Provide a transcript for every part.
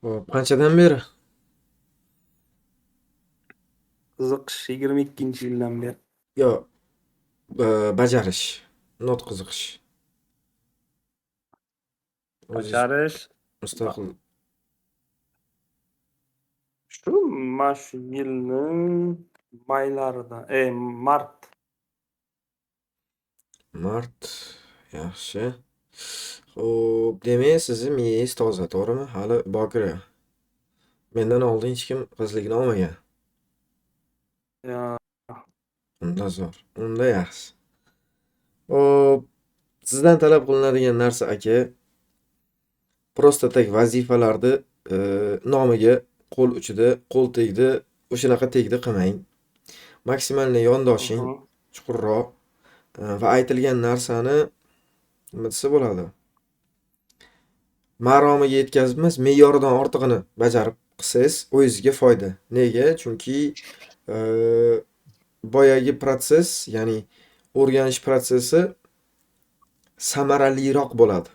Hop, qanchadan beri? Qiziqish 22-yildan beri. Yo, bajarish, not qiziqish. O'zingiz Bajarish va mustaqil. shu mana shu yilning maylarida, mart. Mart. Yaxshi. Xo'p, demak, sizni miyangiz toza, to'g'rimi? Hali bokira. Mendan oldin hech kim qizligini olmagan. Ya, Unda zo'r. Unda yaxshi. Xo'p, sizdan talab qilinadigan narsa aka, prosta tak vazifalarni nomiga qo'l uchida, qo'l tegdi, o'shanaqa tegdi qilmang. Maksimalni yondoshing, mhm, chuqurroq va aytilgan narsani nima desa bo'ladi? Maromiga yetkazib emas, me'yoridan ortig'ini bajarib qilsangiz, o'zingizga foyda. Nega? Chunki e, boyagi protsess, ya'ni o'rganish protsessi samaraliroq bo'ladi.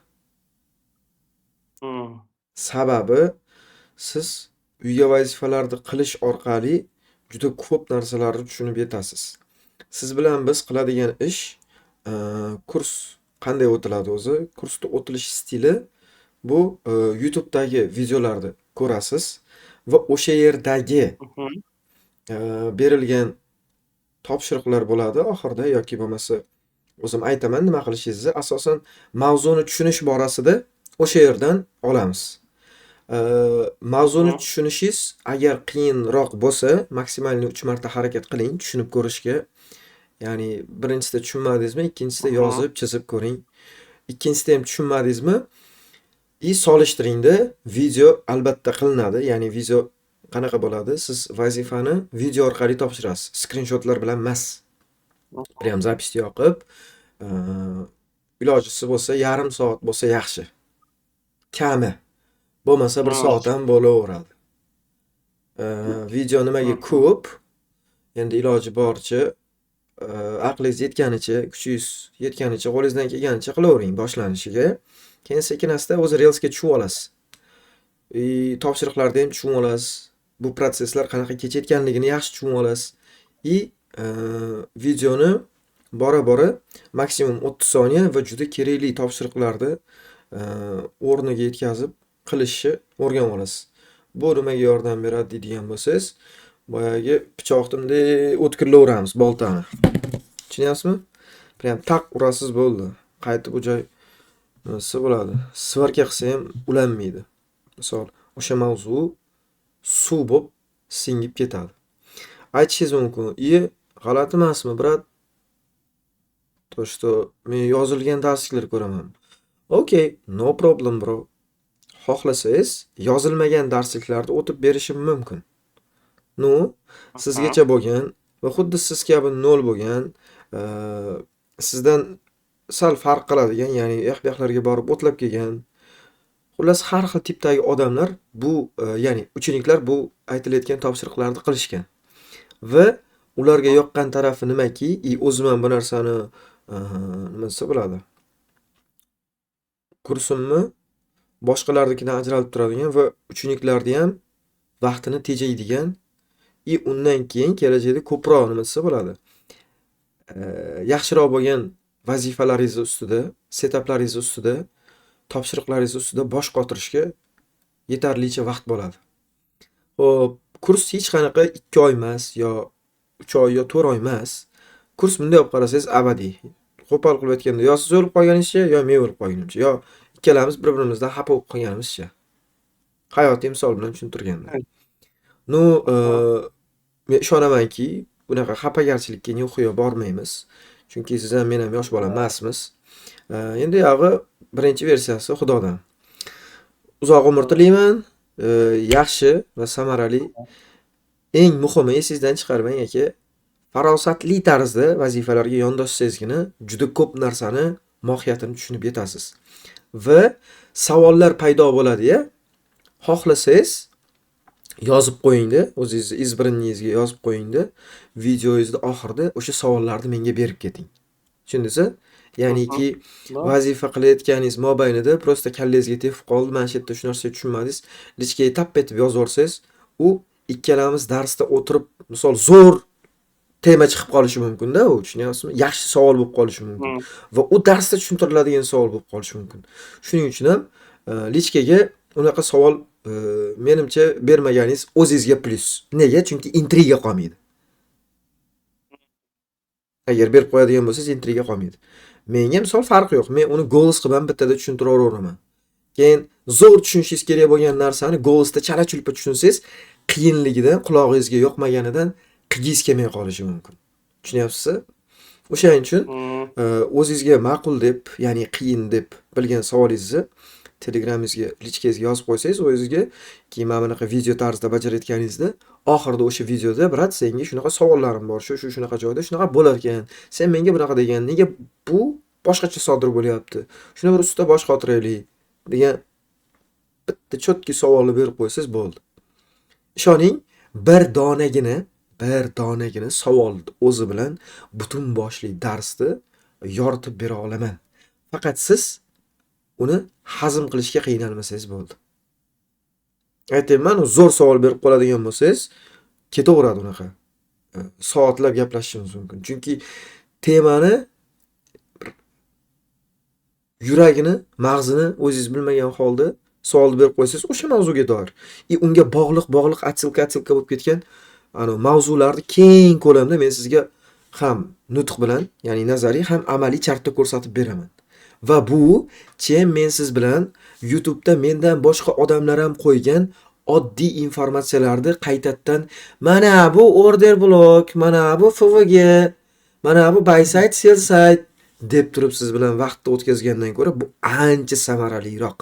mm, Sababi siz uyga vazifalarni qilish orqali juda ko'p narsalarni tushunib yetasiz. Siz bilan biz qiladigan ish e, kurs qanday o'tiladi o'zi? Kursda o'tilish stili bu YouTube'dagi videolarni ko'rasiz va o'sha yerdagi mhm, berilgan topshiriqlar bo'ladi oxirida yoki bo'lmasa o'zim aytaman nima qilishingizni. Asosan mavzuni tushunish borasida o'sha yerdan olamiz. E, Mavzuni mhm, tushunishingiz agar qiyinroq bo'lsa, maksimalni 3 marta harakat qiling tushunib ko'rishga. Ya'ni birinchisida tushunmadingizmi, ikkinchisida mhm, yozib, chizib ko'ring. Ikkinchisida ham tushunmadingizmi, solishtiringda video albatta qilinadi. Ya'ni video qanaqa bo'ladi? Siz vazifani video orqali topshirasiz. Skrinshotlar bilan emas. mhm, Prям zapisni yoqib, e, ilojisi bo'lsa yarim soat bo'lsa yaxshi. Kami. Bo'lmasa 1 mm, soat ham bo'laveradi. Video nimaga mhm, ko'p? Endi iloji boricha e, aqlingiz yetganicha, kuchingiz yetganicha, qo'lingizdan kelganicha qilavering boshlanishiga. Keyin sekin-asta o'zi relsga tushib olasiz. Topshiriqlarni ham tushunib olasiz. Bu protsesslar qanaqa kechayotganligini yaxshi tushunib olasiz. E, Videoni bora-bora maksimum 30 soniya va juda kerakli topshiriqlarni e, o'rniga yetkazib qilishni o'rganib olasiz. Bu nimaga yordam beradi deydigan bo'lsangiz, boyagi pichoqni bunday o'tkirlayveramiz boltani. Tushunyapsizmi? Prям taq urasiz bo'ldi. Qaytib u joy nimasi bo'ladi? Svarka qilsa ham ulanmaydi. Misol, o'sha mavzu suv bo'lib singib ketadi. Aytishingiz mumkin, g'alati emasmi, brat? То, что men yozilgan darsliklar ko'raman. Okay, no problem, bro. Xohlasangiz, yozilmagan darsliklarni o'tib berishim mumkin. Nu, mhm. sizgacha bo'lgan va xuddi siz kabi nol bo'lgan, e, sizdan sal farq qiladigan, ya'ni yoq-bu borib o'tlab kelgan, xullas har xil tipdagi odamlar bu, ya'ni ucheniklar bu aytilayotgan topshiriqlarni qilishgan. Va ularga yoqqan tarafi nimaki, o'zim ham bu narsani nima desa bo'ladi? Kursimni boshqalarnikidan ajralib turadigan va ucheniklarni ham vaqtini tejaydigan, undan keyin kelajakda ko'proq nima desa bo'ladi? Yaxshiroq bo'lgan vazifalaringiz ustida, setaplaringiz ustida, topshiriqlaringiz ustida bosh qotirishga yetarlicha vaqt bo'ladi. Xo'p, kurs hech qanaqa 2 oy emas, yo 3 oy, yo 4 oy emas. Kurs bunday olib qarasangiz abadiy. Qo'pol qilib aytganda, yo siz o'lib qolganingizcha, yo men o'lib qolgunimcha, yo ikkalamiz bir-birimizdan xafa bo'lib qolganimizcha. Hayotiy misol bilan tushuntirganda. Nu, Mhm. men ishonamanki, bunaqa xafagarchilikka yo'q bormaymiz. Chunki siz ham men ham yosh bola emasmiz. Endi yog'i birinchi versiyasi Xudodan. Uzoq umr tilayman, yaxshi va samarali. Eng muhimi esingizdan chiqarmang aka, farosatli tarzda vazifalarga yondoshsangizgina juda ko'p narsani mohiyatini tushunib yetasiz. Va savollar paydo bo'ladi-ya, xohlasangiz yozib qo'ying-da, o'zingizni izbiriningizga yozib qo'ying-da, videoyingizni oxirida o'sha savollarni menga berib keting. Tushundingizmi? Ya'niki Da. vazifa qilayotganingiz mobaynida prosta kallangizga tepib qoldi, mana shu yerda shu narsaga tushunmadingiz, lichkaga tap etib yozib yuborsangiz, u ikkalamiz darsda o'tirib, misol zo'r tema chiqib qolishi mumkin-da u, tushunyapsizmi? Yaxshi savol bo'lib qolishi mumkin Hmm. va u darsda tushuntiriladigan savol bo'lib qolishi mumkin. Shuning uchun ham lichkaga unaqa savol menimcha bermaganingiz o'zingizga plyus. Nega? Chunki intriga qolmaydi. Agar berib qo'yadigan bo'lsangiz intriga qolmaydi. Menga misol farqi yo'q. Men uni golos qilib ham bittada tushuntiraveraveraman. Keyin zo'r tushunishingiz kerak bo'lgan narsani golosda chala-chulpa tushunsangiz, qiyinligidan, qulog'ingizga yoqmaganidan qigingiz kelmay qolishi mumkin. Tushunyapsizmi? O'shaning uchun o'zingizga ma'qul deb, ya'ni qiyin deb bilgan savolingizni Telegramingizga, lichkangizga yozib qo'ysangiz, o'zingizga keyin mana bunaqa video tarzida bajarayotganingizda, oxirida o'sha videoda brat, senga shunaqa savollarim bor, shunaqa joyda shunaqa bo'lar ekan. Sen menga bunaqa degan, nega bu boshqacha sodir bo'lyapti? Shuni bir ustida bosh qotiraylik degan bitta cho'tki savolni berib qo'ysangiz bo'ldi. Ishoning, bir donagina savol o'zi bilan butun boshli darsni yoritib bera olaman. Faqat siz uni hazm qilishga qiynalmasangiz bo'ldi. Aytayman, zo'r savol berib qoladigan bo'lsangiz, ketaveradi unaqa. Soatlab gaplashishimiz mumkin. Chunki temani yuragini, mag'zini o'zingiz bilmagan holda savol berib qo'ysangiz, o'sha mavzuga doir unga bog'liq atsilka bo'lib ketgan mavzularni keng ko'lamda men sizga ham nutq bilan, ya'ni nazariy ham amaliy chartda ko'rsatib beraman. Va bu men siz bilan YouTube'da mendan boshqa odamlar ham qo'ygan oddiy informatsiyalarni qaytadan mana bu order blok, mana bu FVG, mana bu buy site, sell site deb turib siz bilan vaqtni o'tkazgandan ko'ra bu ancha samaraliroq.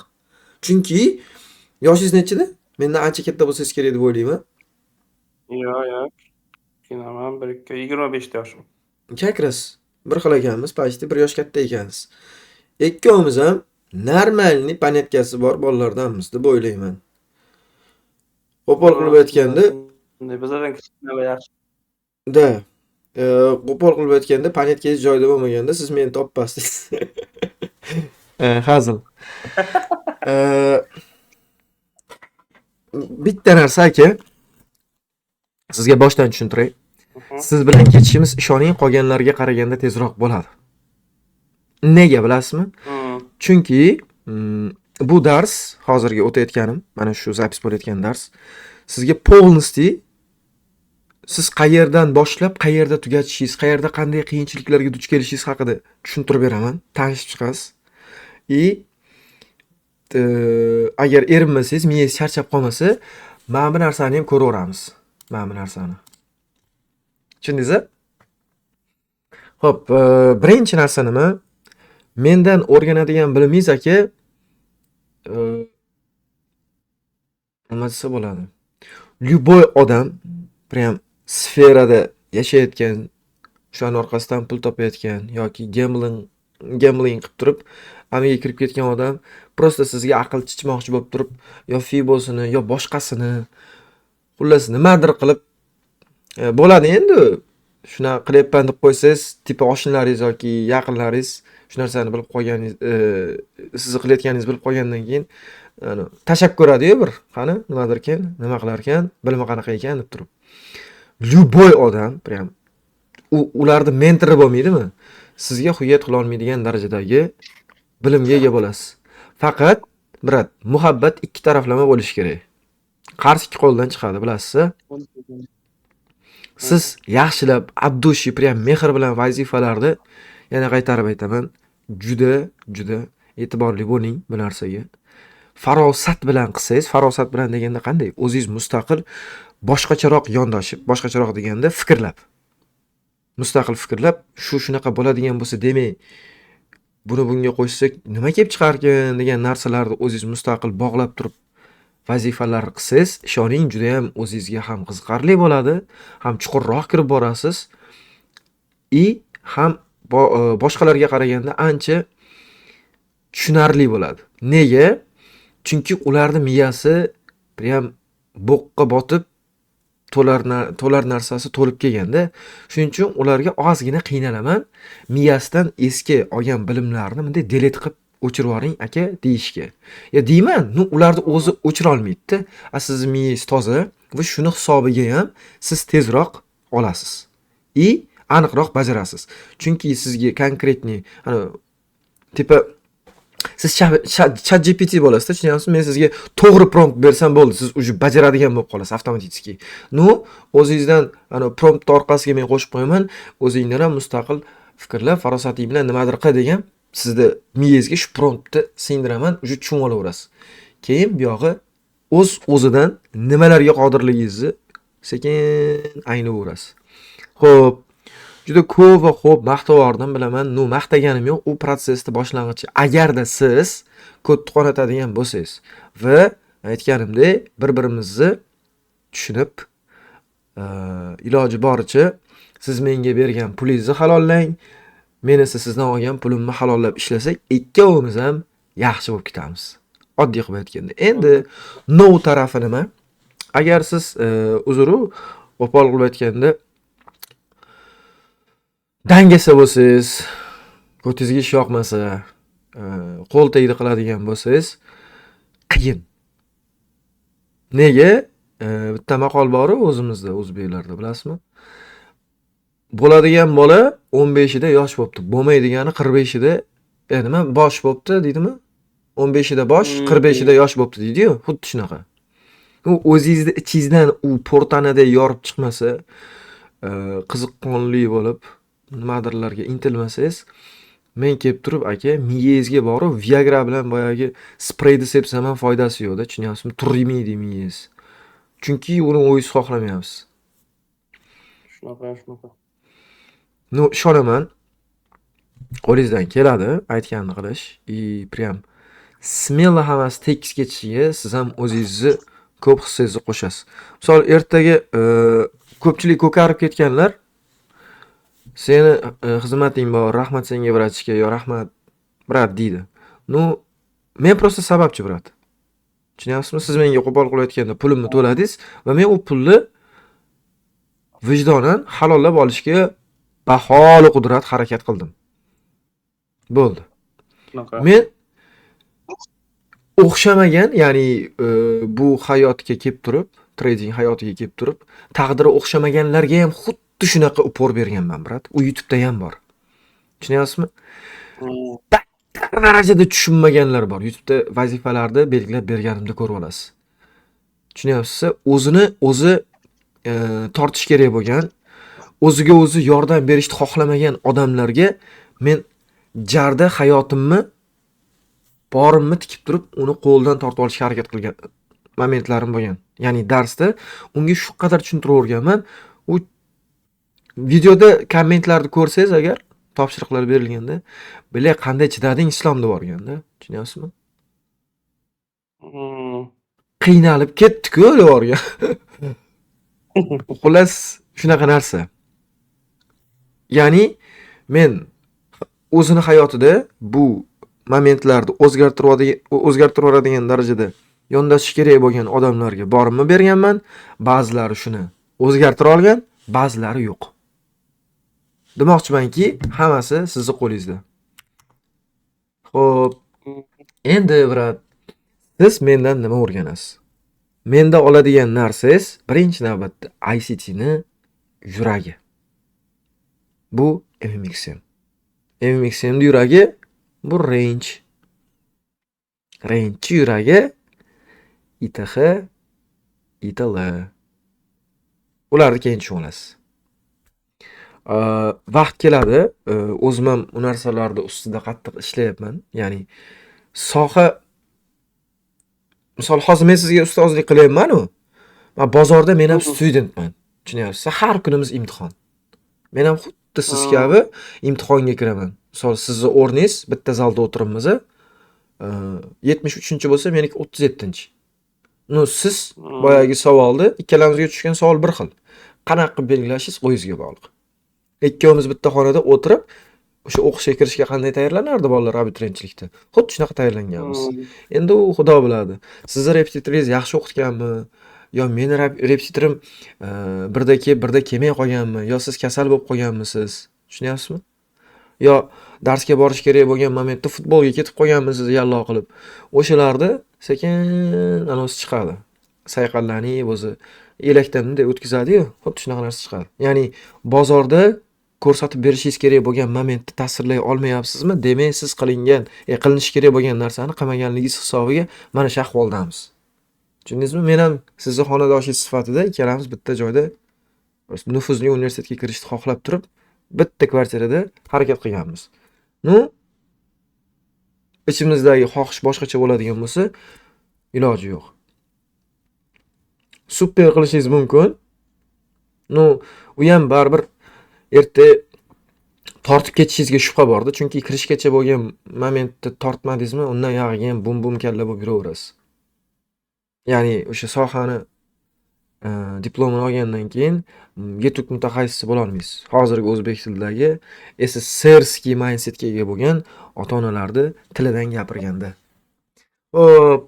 Chunki yoshingiz nechida? Mendan ancha katta bo'lsangiz kerak deb o'ylayman. Yo'q. Kinaman 25 ta yoshim. Kakras bir xil ekanmiz, pashti 1 yosh katta ekansiz. Ikkovimiz ham normalni panetkasi bor bolalardanmiz deb o'ylayman. Qo'pol qilib aytganda, Bizlardan kichkinalar yaxshi. da qo'pol qilib aytganda, panetkangiz joyida bo'lmaganda siz meni topasiz. Hazil. Bitta narsa aka, sizga boshdan tushuntiray. Siz bilan ketishimiz ishoning qolganlarga qaraganda tezroq bo'ladi. Nega bilasizmi? Chunki bu dars, hozirgi o'tayotganim, mana shu zapis bo'layotgan dars, sizga polnosti siz qayerdan boshlab, qayerda tugatishingiz, qayerda qanday qiyinchiliklarga duch kelishingiz haqida tushuntirib beraman, tanishib chiqasiz. Agar erinmasangiz, miyangiz charchab qolmasa, mana bu narsani ham ko'raveramiz. Mana bu narsani. Tushundingizmi? Xo'p, birinchi narsa nima? Mendan o'rganadigan bilimingiz aka, nima desa bo'ladi? Любой odam, prям sferada yashayotgan, shuning orqasidan pul topayotgan yoki gambling qilib turib, amiga kirib ketgan odam prosta sizga aql chichmoqchi bo'lib turib, yo Fibosini, yo boshqasini, xullas nimadir qilib bo'ladi endi. Shuna qilyapman deb qo'ysangiz, tipi oshnalaringiz yoki yaqinlaringiz shu narsani bilib qolganingiz, sizni qilayotganingizni bilib qolgandan keyin tashab ko'radi-yu bir, qani nimadir ekan, nima qilar ekan, bilma qanaqa ekan deb turib. Любой odam, prям ularni mentori bo'lmaydimi? Sizga xiyat qila olmaydigan darajadagi bilimga ega bo'lasiz. Faqat brat, muhabbat ikki taraflama bo'lishi kerak. Qars ikki qo'ldan chiqadi, bilasiz-a? Siz yaxshilab, abdushi, prям mehr bilan vazifalarni, yana qaytarib aytaman, juda e'tiborli bo'ling bu narsaga. Farosat bilan qilsangiz, farosat bilan deganda qanday? O'zingiz mustaqil, boshqacharoq yondoshib, boshqacharoq deganda fikrlab. Mustaqil fikrlab, shunaqa bo'ladigan bo'lsa demay, buni bunga qo'shsak nima kelib chiqarkan degan narsalarni o'zingiz mustaqil bog'lab turib vazifalar qilsangiz, ishoning juda ham o'zingizga ham qiziqarli bo'ladi, ham chuqurroq kirib borasiz, ham boshqalarga qaraganda ancha tushunarli bo'ladi. Nega? Chunki ularning miyasi prям bo'qqa botib to'lar narsasi to'lib kelganda, shuning uchun ularga ozgina qiynalaman. Miyasidan eski olgan bilimlarini bunday delete qilib o'chirib yuboring aka deyishga. Ya deyman, ularni o'zi o'chira olmaydi-da. Sizni miyangiz toza va shuni hisobiga ham siz tezroq olasiz. Aniqroq bajarasiz. Chunki sizga konkretniy, tipa siz ChatGPT bo'lasizda, tushunyapsizmi? Men sizga to'g'ri prompt bersam bo'ldi, siz uje bajaradigan bo'lib qolasiz avtomatik. O'zingizdan prompt orqasiga men qo'shib qo'yaman, o'zingizdan ham mustaqil fikrlab, farosating bilan nimadir qil degan, sizda miyangizga shu promptni singdiraman, uje tushunib olaverasiz. Keyin bu yog'i o'zidan nimalarga qodirligingizni sekin anglaverasiz. Xo'p, juda ko'p va ko'p maqtavordim, bilaman. Maqtaganim yo'q, u protsessni boshlang'ichi. Agarda siz kodni qonatadigan bo'lsangiz va aytganimdek, bir-birimizni tushunib, iloji boricha siz menga bergan pulingizni halollang, men esa sizdan olgan pulimni halollab ishlasak, ikkovimiz ham yaxshi bo'lib ketamiz. Oddiy qilib aytganda. Endi no tarafi nima? Agar siz uzru qo'pol qilib aytganda dangasa bo'lsangiz, ko'tingizga ish yoqmasa, qo'l tegdi qiladigan bo'lsangiz, qiyin. Nega? Bitta maqol bor o'zimizda, o'zbeklarda, bilasizmi? Bo'ladigan bola 15ida yosh bo'libdi. Bo'lmaydigani 45ida, nima bosh bo'libdi, deydimi? 15ida bosh, 45ida yosh bo'libdi deydi-yu, xuddi shunaqa. O'zingizni ichingizdan u portanada yorib chiqmasa, qiziqqonli bo'lib, nimadirlarga intilmasangiz, men kelib turib, aka, miyangizga borib, Viagra bilan boyagi spreyni sepsam ham foydasi yo'qda, tushunyapsizmi? Turmaydi miyangiz. Chunki uni o'zingiz xohlamayapsiz. Shunaqa. Ishonaman. Qo'lingizdan keladi aytganini qilish. Prям smelo hammasi tekis ketishiga siz ham o'zingizni ko'p hissangizni qo'shasiz. Misol, ertaga ko'pchilik ko'karib ketganlar, seni xizmating bor, rahmat senga vrachga, yo rahmat brat deydi. Men prosta sababchi brat. Tushunyapsizmi? Siz menga qo'pol qilayotganda pulimni to'ladingiz va men u pulni vijdonan halollab olishga baholi qudrat harakat qildim. Bo'ldi. Men o'xshamagan, ya'ni bu hayotga kelib turib, trading hayotiga kelib turib, taqdiri o'xshamaganlarga ham xuddi shunaqa upor berganman, brat. U YouTube'da ham bor. Tushunyapsizmi? Darajada tushunmaganlar bor. YouTube'da vazifalarni belgilab berganimda ko'rib olasiz. Tushunyapsiz? O'zi tortish kerak bo'lgan, o'ziga o'zi yordam berishni xohlamagan odamlarga men jarda hayotimni borimni tikib turib, uni qo'ldan tortib olishga harakat qilgan momentlarim bo'lgan. Ya'ni darsda unga shu qadar tushuntirib o'rganman. U videoda kommentlarni ko'rsangiz agar, topshiriqlar berilganda, bilay qanday chidading islomda borganda, tushunyapsizmi? Qiynalib ketdi-ku o'lib borgan. Xullas, shunaqa narsa. Ya'ni men o'zini hayotida bu momentlarni o'zgartirib yuboradigan darajada yondashish kerak bo'lgan odamlarga borimni berganman. Ba'zilari shuni o'zgartira olgan, ba'zilari yo'q. Demoqchimanki, hammasi sizning qo'lingizda. Xo'p, endi brat, siz mendan nima o'rganasiz? Menda oladigan narsangiz birinchi navbatda ICT ni yuragi. Bu MMXM. MMXM ni yuragi bu range. Range yuragi ITH, ITL. Ularni keyin tushunasiz. Vaqt keladi, o'zim ham bu narsalarda ustida qattiq ishlayapman. Ya'ni soha, misol hozir men sizga ustozlik qilyapman-ku. Men bozorda men ham studentman. Tushunyapsiz? Har kunimiz imtihon. Men ham xuddi siz kabi imtihonga kiraman. Misol sizning o'rningiz bitta zalda o'tiribmiz. 73-chi bo'lsa, meniki 37-chi. Siz boyagi savolni ikkalamizga tushgan savol bir xil. Qanaqa qilib belgilashingiz o'zingizga bog'liq. Ikkovimiz bitta xonada o'tirib, o'sha o'qishga kirishga qanday tayyorlanardi bolalar abituriyentchilikda? Xuddi shunaqa tayyorlanganmiz. Endi u xudo biladi. Sizni repetitoriyangiz yaxshi o'qitganmi yo meni repetitorim birda kelib, birda kelmay qolganmi, yo siz kasal bo'lib qolganmisiz? Tushunyapsizmi? Yo darsga borish kerak bo'lgan momentda futbolga ketib qolganmisiz yallo qilib. O'shalarda sekin anonsi chiqadi. Sayqallanib o'zi elakdan bunday o'tkazadi-yu, xuddi shunaqa narsa chiqadi. Ya'ni bozorda ko'rsatib berishingiz kerak bo'lgan momentni ta'sirlay olmayapsizmi? Demak, siz qilinishi kerak bo'lgan narsani qilmaganligingiz hisobiga mana shu ahvoldamiz. Tushundingizmi? Men ham sizni xonadoshingiz sifatida ikkalamiz bitta joyda nufuzli universitetga kirishni xohlab turib, bitta kvartirada harakat qilganmiz. Nu ichimizdagi xohish boshqacha bo'ladigan bo'lsa, iloji yo'q. Super qilishingiz mumkin. Nu u ham baribir erta tortib ketishingizga shubha borda, chunki kirishgacha bo'lgan momentda tortmadingizmi, undan yog'iga ham bum kalla bo'lib yuraverasiz. Ya'ni o'sha sohani diplomini olgandan keyin yetuk mutaxassis bo'la olmaysiz. Hozirgi o'zbek tilidagi SSSRskiy mindsetga ega bo'lgan ota-onalarni tilidan gapirganda. Xo'p.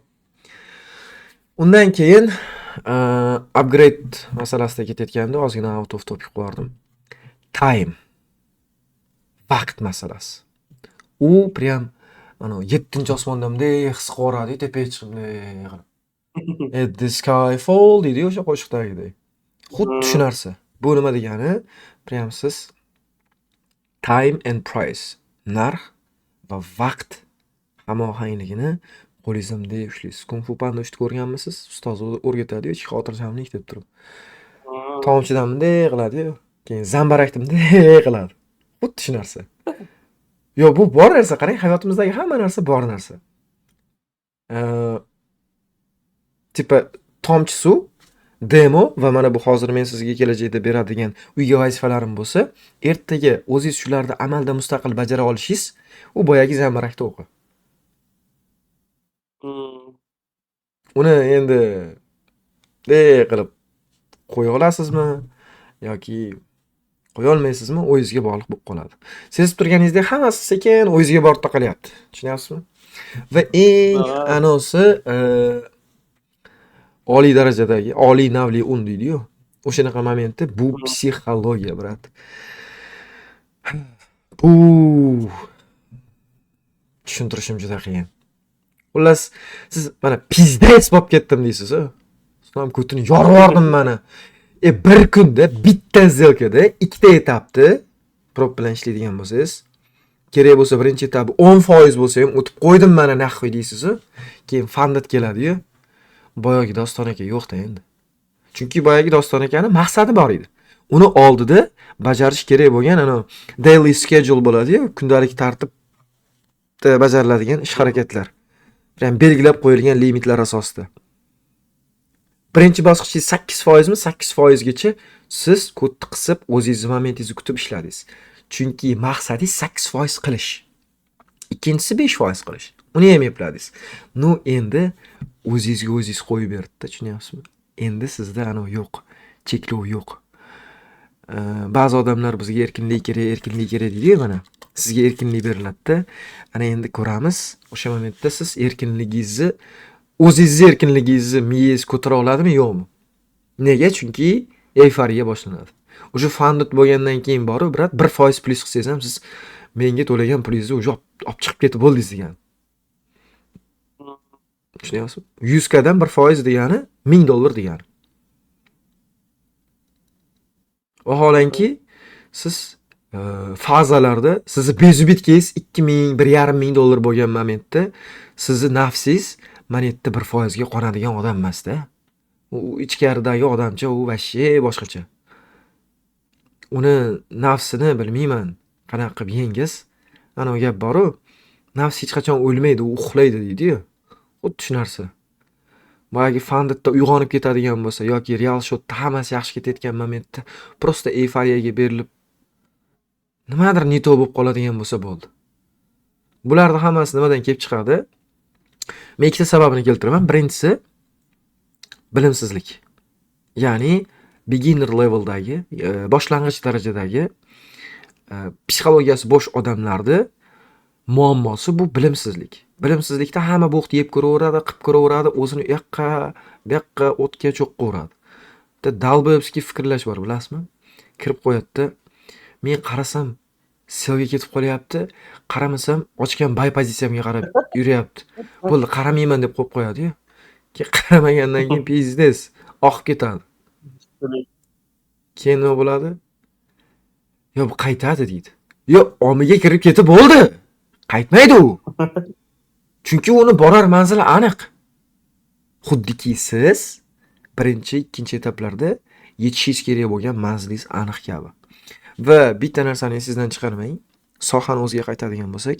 Undan keyin upgrade masalasida ketayotganda ozgina out of topic qo'yardim. Time. Vaqt masalasi. U prям 7-osmonda bunday his qiladi, tepaga chiqib bunday qilib. The sky fall deydi o'sha qo'shiqdagidek. Xuddi shu narsa. Bu nima degani? Prям siz time and price, narx va vaqt hamohangligini qo'lingizda bunday ushlaysiz. Kung fu panda ishni ko'rganmisiz? Ustoz o'rgatadi-yu, ichki xotirjamlik deb turib. Tomchidan bunday qiladi-yu, keyin zambarakni bunday qiladi. Xuddi shu narsa. Yo, bu bor narsa, qarang, hayotimizdagi hamma narsa bor narsa. Tipa tomchi suv, demo va mana bu hozir men sizga kelajakda beradigan uyga vazifalarim bo'lsa, ertaga o'zingiz shularni amalda mustaqil bajara olishingiz, u boyagi zambarakda o'qi. Uni endi qilib qo'ya olasizmi yoki qo'ya olmaysizmi, o'zingizga bog'liq bo'lib qoladi. Sezib turganingizdek hammasi sekin o'zingizga borib taqalyapti. Tushunyapsizmi? Va eng anosi oliy darajadagi, oliy navli un deydi-yu. O'shanaqa momentda bu psixologiya, brat. Bu tushuntirishim juda qiyin. Xullas, siz mana pizdes bo'lib ketdim deysiz-ku. So'ng ko'tini yorib yubordim mana. Bir kunda bitta zelkada ikkita etapni prop bilan ishlaydigan bo'lsangiz, kerak bo'lsa birinchi etapi 10% bo'lsa ham o'tib qo'ydim mana nahvoy deysiz-ku. Keyin fandat keladi-yu. Boyagi Doston aka yo'qda endi. Chunki boyagi Doston akani maqsadi bor edi. Uni oldida bajarish kerak bo'lgan daily schedule bo'ladi-yu, kundalik tartibda bajariladigan ish harakatlar. Ya'ni belgilab qo'yilgan limitlar asosida. Birinchi bosqichingiz 8% mi? 8% gacha siz kodni qisib, o'zingizni momentingizni kutib ishladingiz. Chunki maqsadingiz 8% qilish. Ikkinchisi 5% qilish. Uni ham epladingiz. Nu endi o'zingizga o'zingiz qo'yib berdi-da, tushunyapsizmi? Endi sizda yo'q, cheklov yo'q. Ba'zi odamlar bizga erkinlik kerak deydi-yu mana. Sizga erkinlik beriladi-da. Ana endi ko'ramiz, o'sha momentda siz erkinligingizni, o'zingizni erkinligingizni miyangiz ko'tara oladimi, yo'qmi? Nega? Chunki euforiya boshlanadi. O'sha fandut bo'lgandan keyin borib, brat 1% plyus qilsangiz ham siz menga to'lagan pulingizni o'sha olib chiqib ketib bo'ldingiz degani. Tushunyapsizmi? 100 kadan 1% degani $1000 degani. Vaholanki siz fazalarda sizni bezubitkangiz $2000-$1500 bo'lgan momentda sizni nafsingiz mana yerda 1% ga qonadigan odam emas-da. U ichkaridagi odamcha, u vashshe boshqacha. Uni nafsini bilmayman qanaqa qilib yengiz. Ana o gap bor-ku, nafs hech qachon o'lmaydi, u uxlaydi deydi-yu. Xuddi shu narsa. Boyagi fanditda uyg'onib ketadigan bo'lsa yoki real shotda hammasi yaxshi ketayotgan momentda prosta euforiyaga berilib nimadir neto bo'lib qoladigan bo'lsa bo'ldi. Bularning hammasi nimadan kelib chiqadi? Men ikkita sababini keltiraman. Birinchisi bilimsizlik. Ya'ni beginner leveldagi, boshlang'ich darajadagi psixologiyasi bo'sh odamlarning muammosi bu bilimsizlik. Bilimsizlikda hamma bo'qni yeb ko'raveradi, qilib ko'raveradi, o'zini u yoqqa, bu yoqqa o'tga cho'qqaveradi. Bitta Dalboyevskiy fikrlash bor, bilasizmi? Kirib qo'yadi. Men qarasam selga ketib qolyapti, qaramasam ochgan bay pozitsiyamga qarab yuryapti. Bo'ldi, qaramayman deb qo'yib qo'yadi-yu. Keyin qaramagandan keyin pizdes oqib ketadi. Keyin nima bo'ladi? Yo, bu qaytadi deydi. Yo, omiga kirib ketib bo'ldi. Qaytmaydi u. Chunki uni borar manzili aniq. Xuddiki siz birinchi, ikkinchi etaplarda yetishingiz kerak bo'lgan manzilingiz aniq kabi. Va bitta narsani esingizdan chiqarmang. Sohani o'ziga qaytadigan bo'lsak,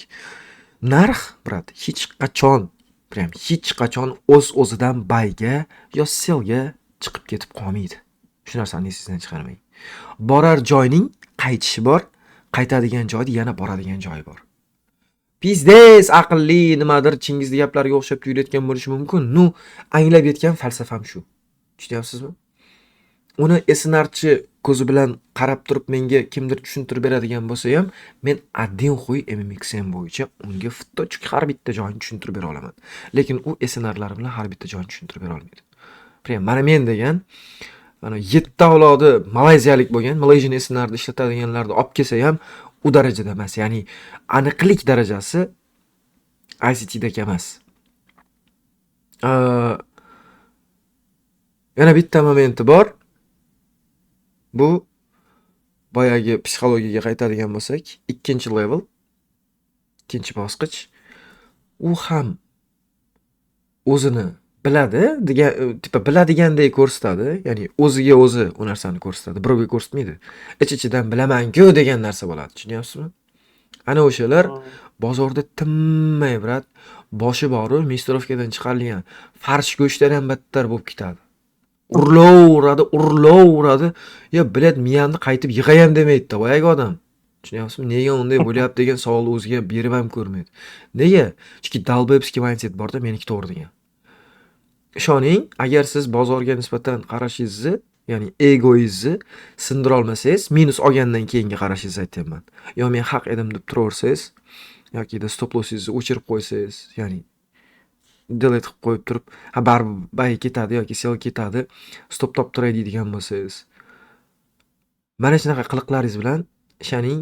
narx, brat, hech qachon o'z-o'zidan bayga yo selga chiqib ketib qolmaydi. Shu narsani esingizdan chiqarmang. Borar joyning qaytishi bor, qaytadigan joyda yana boradigan joyi bor. Pizdes aqlli nimadir Chingizli gaplarga o'xshab tuyulayotgan bo'lishi mumkin. Nu, anglab yetgan falsafam shu. Tushunyapsizmi? Uni esinarchi ko'zi bilan qarab turib menga kimdir tushuntirib beradigan bo'lsa ham, men adin xuy MMXM bo'yicha unga fittochuk har bitta joyini tushuntirib bera olaman. Lekin u esinarlari bilan har bitta joyini tushuntirib bera olmaydi. Mana men degan ana 7 avlodi malayziyalik bo'lgan, Malaysian esinarni ishlatadiganlarni olib kelsa ham u darajada emas. Ya'ni aniqlik darajasi ICTdek emas. Yana bitta momenti bor. Bu boyagi psixologiyaga qaytadigan bo'lsak, ikkinchi level, ikkinchi bosqich. U ham o'zini biladi, biladiganday ko'rsatadi, ya'ni o'ziga o'zi u narsani ko'rsatadi, birovga ko'rsatmaydi. Ich-ichidan bilaman-ku degan narsa bo'ladi, tushunyapsizmi? Ana o'shalar bozorda tinmay, brat, boshi bor-u, mistorovkadan chiqarilgan farsh go'shtdan ham battar bo'lib ketadi. Urlovuradi. Ya, bilet miyamni qaytib yig'ayam demaydi-da, boyagi odam. Tushunyapsizmi? Nega unday bo'lyapti degan savolni o'ziga berib ham ko'rmaydi. Nega? Chunki Dalboyevskiy mindset bor-da, meniki to'g'ri degan. Ishoning, agar siz bozorga nisbatan qarashingizni, ya'ni egoingizni sindira olmasangiz, minus olgandan keyingi qarashingizni aytyapman. Yo, men haq edim deb turaversangiz, yoki stop lossingizni o'chirib qo'ysangiz, ya'ni delete qilib qo'yib turib, baribir bay ketadi yoki sel ketadi, stop top turay deydigan bo'lsangiz, mana shunaqa qiliqlaringiz bilan ishoning,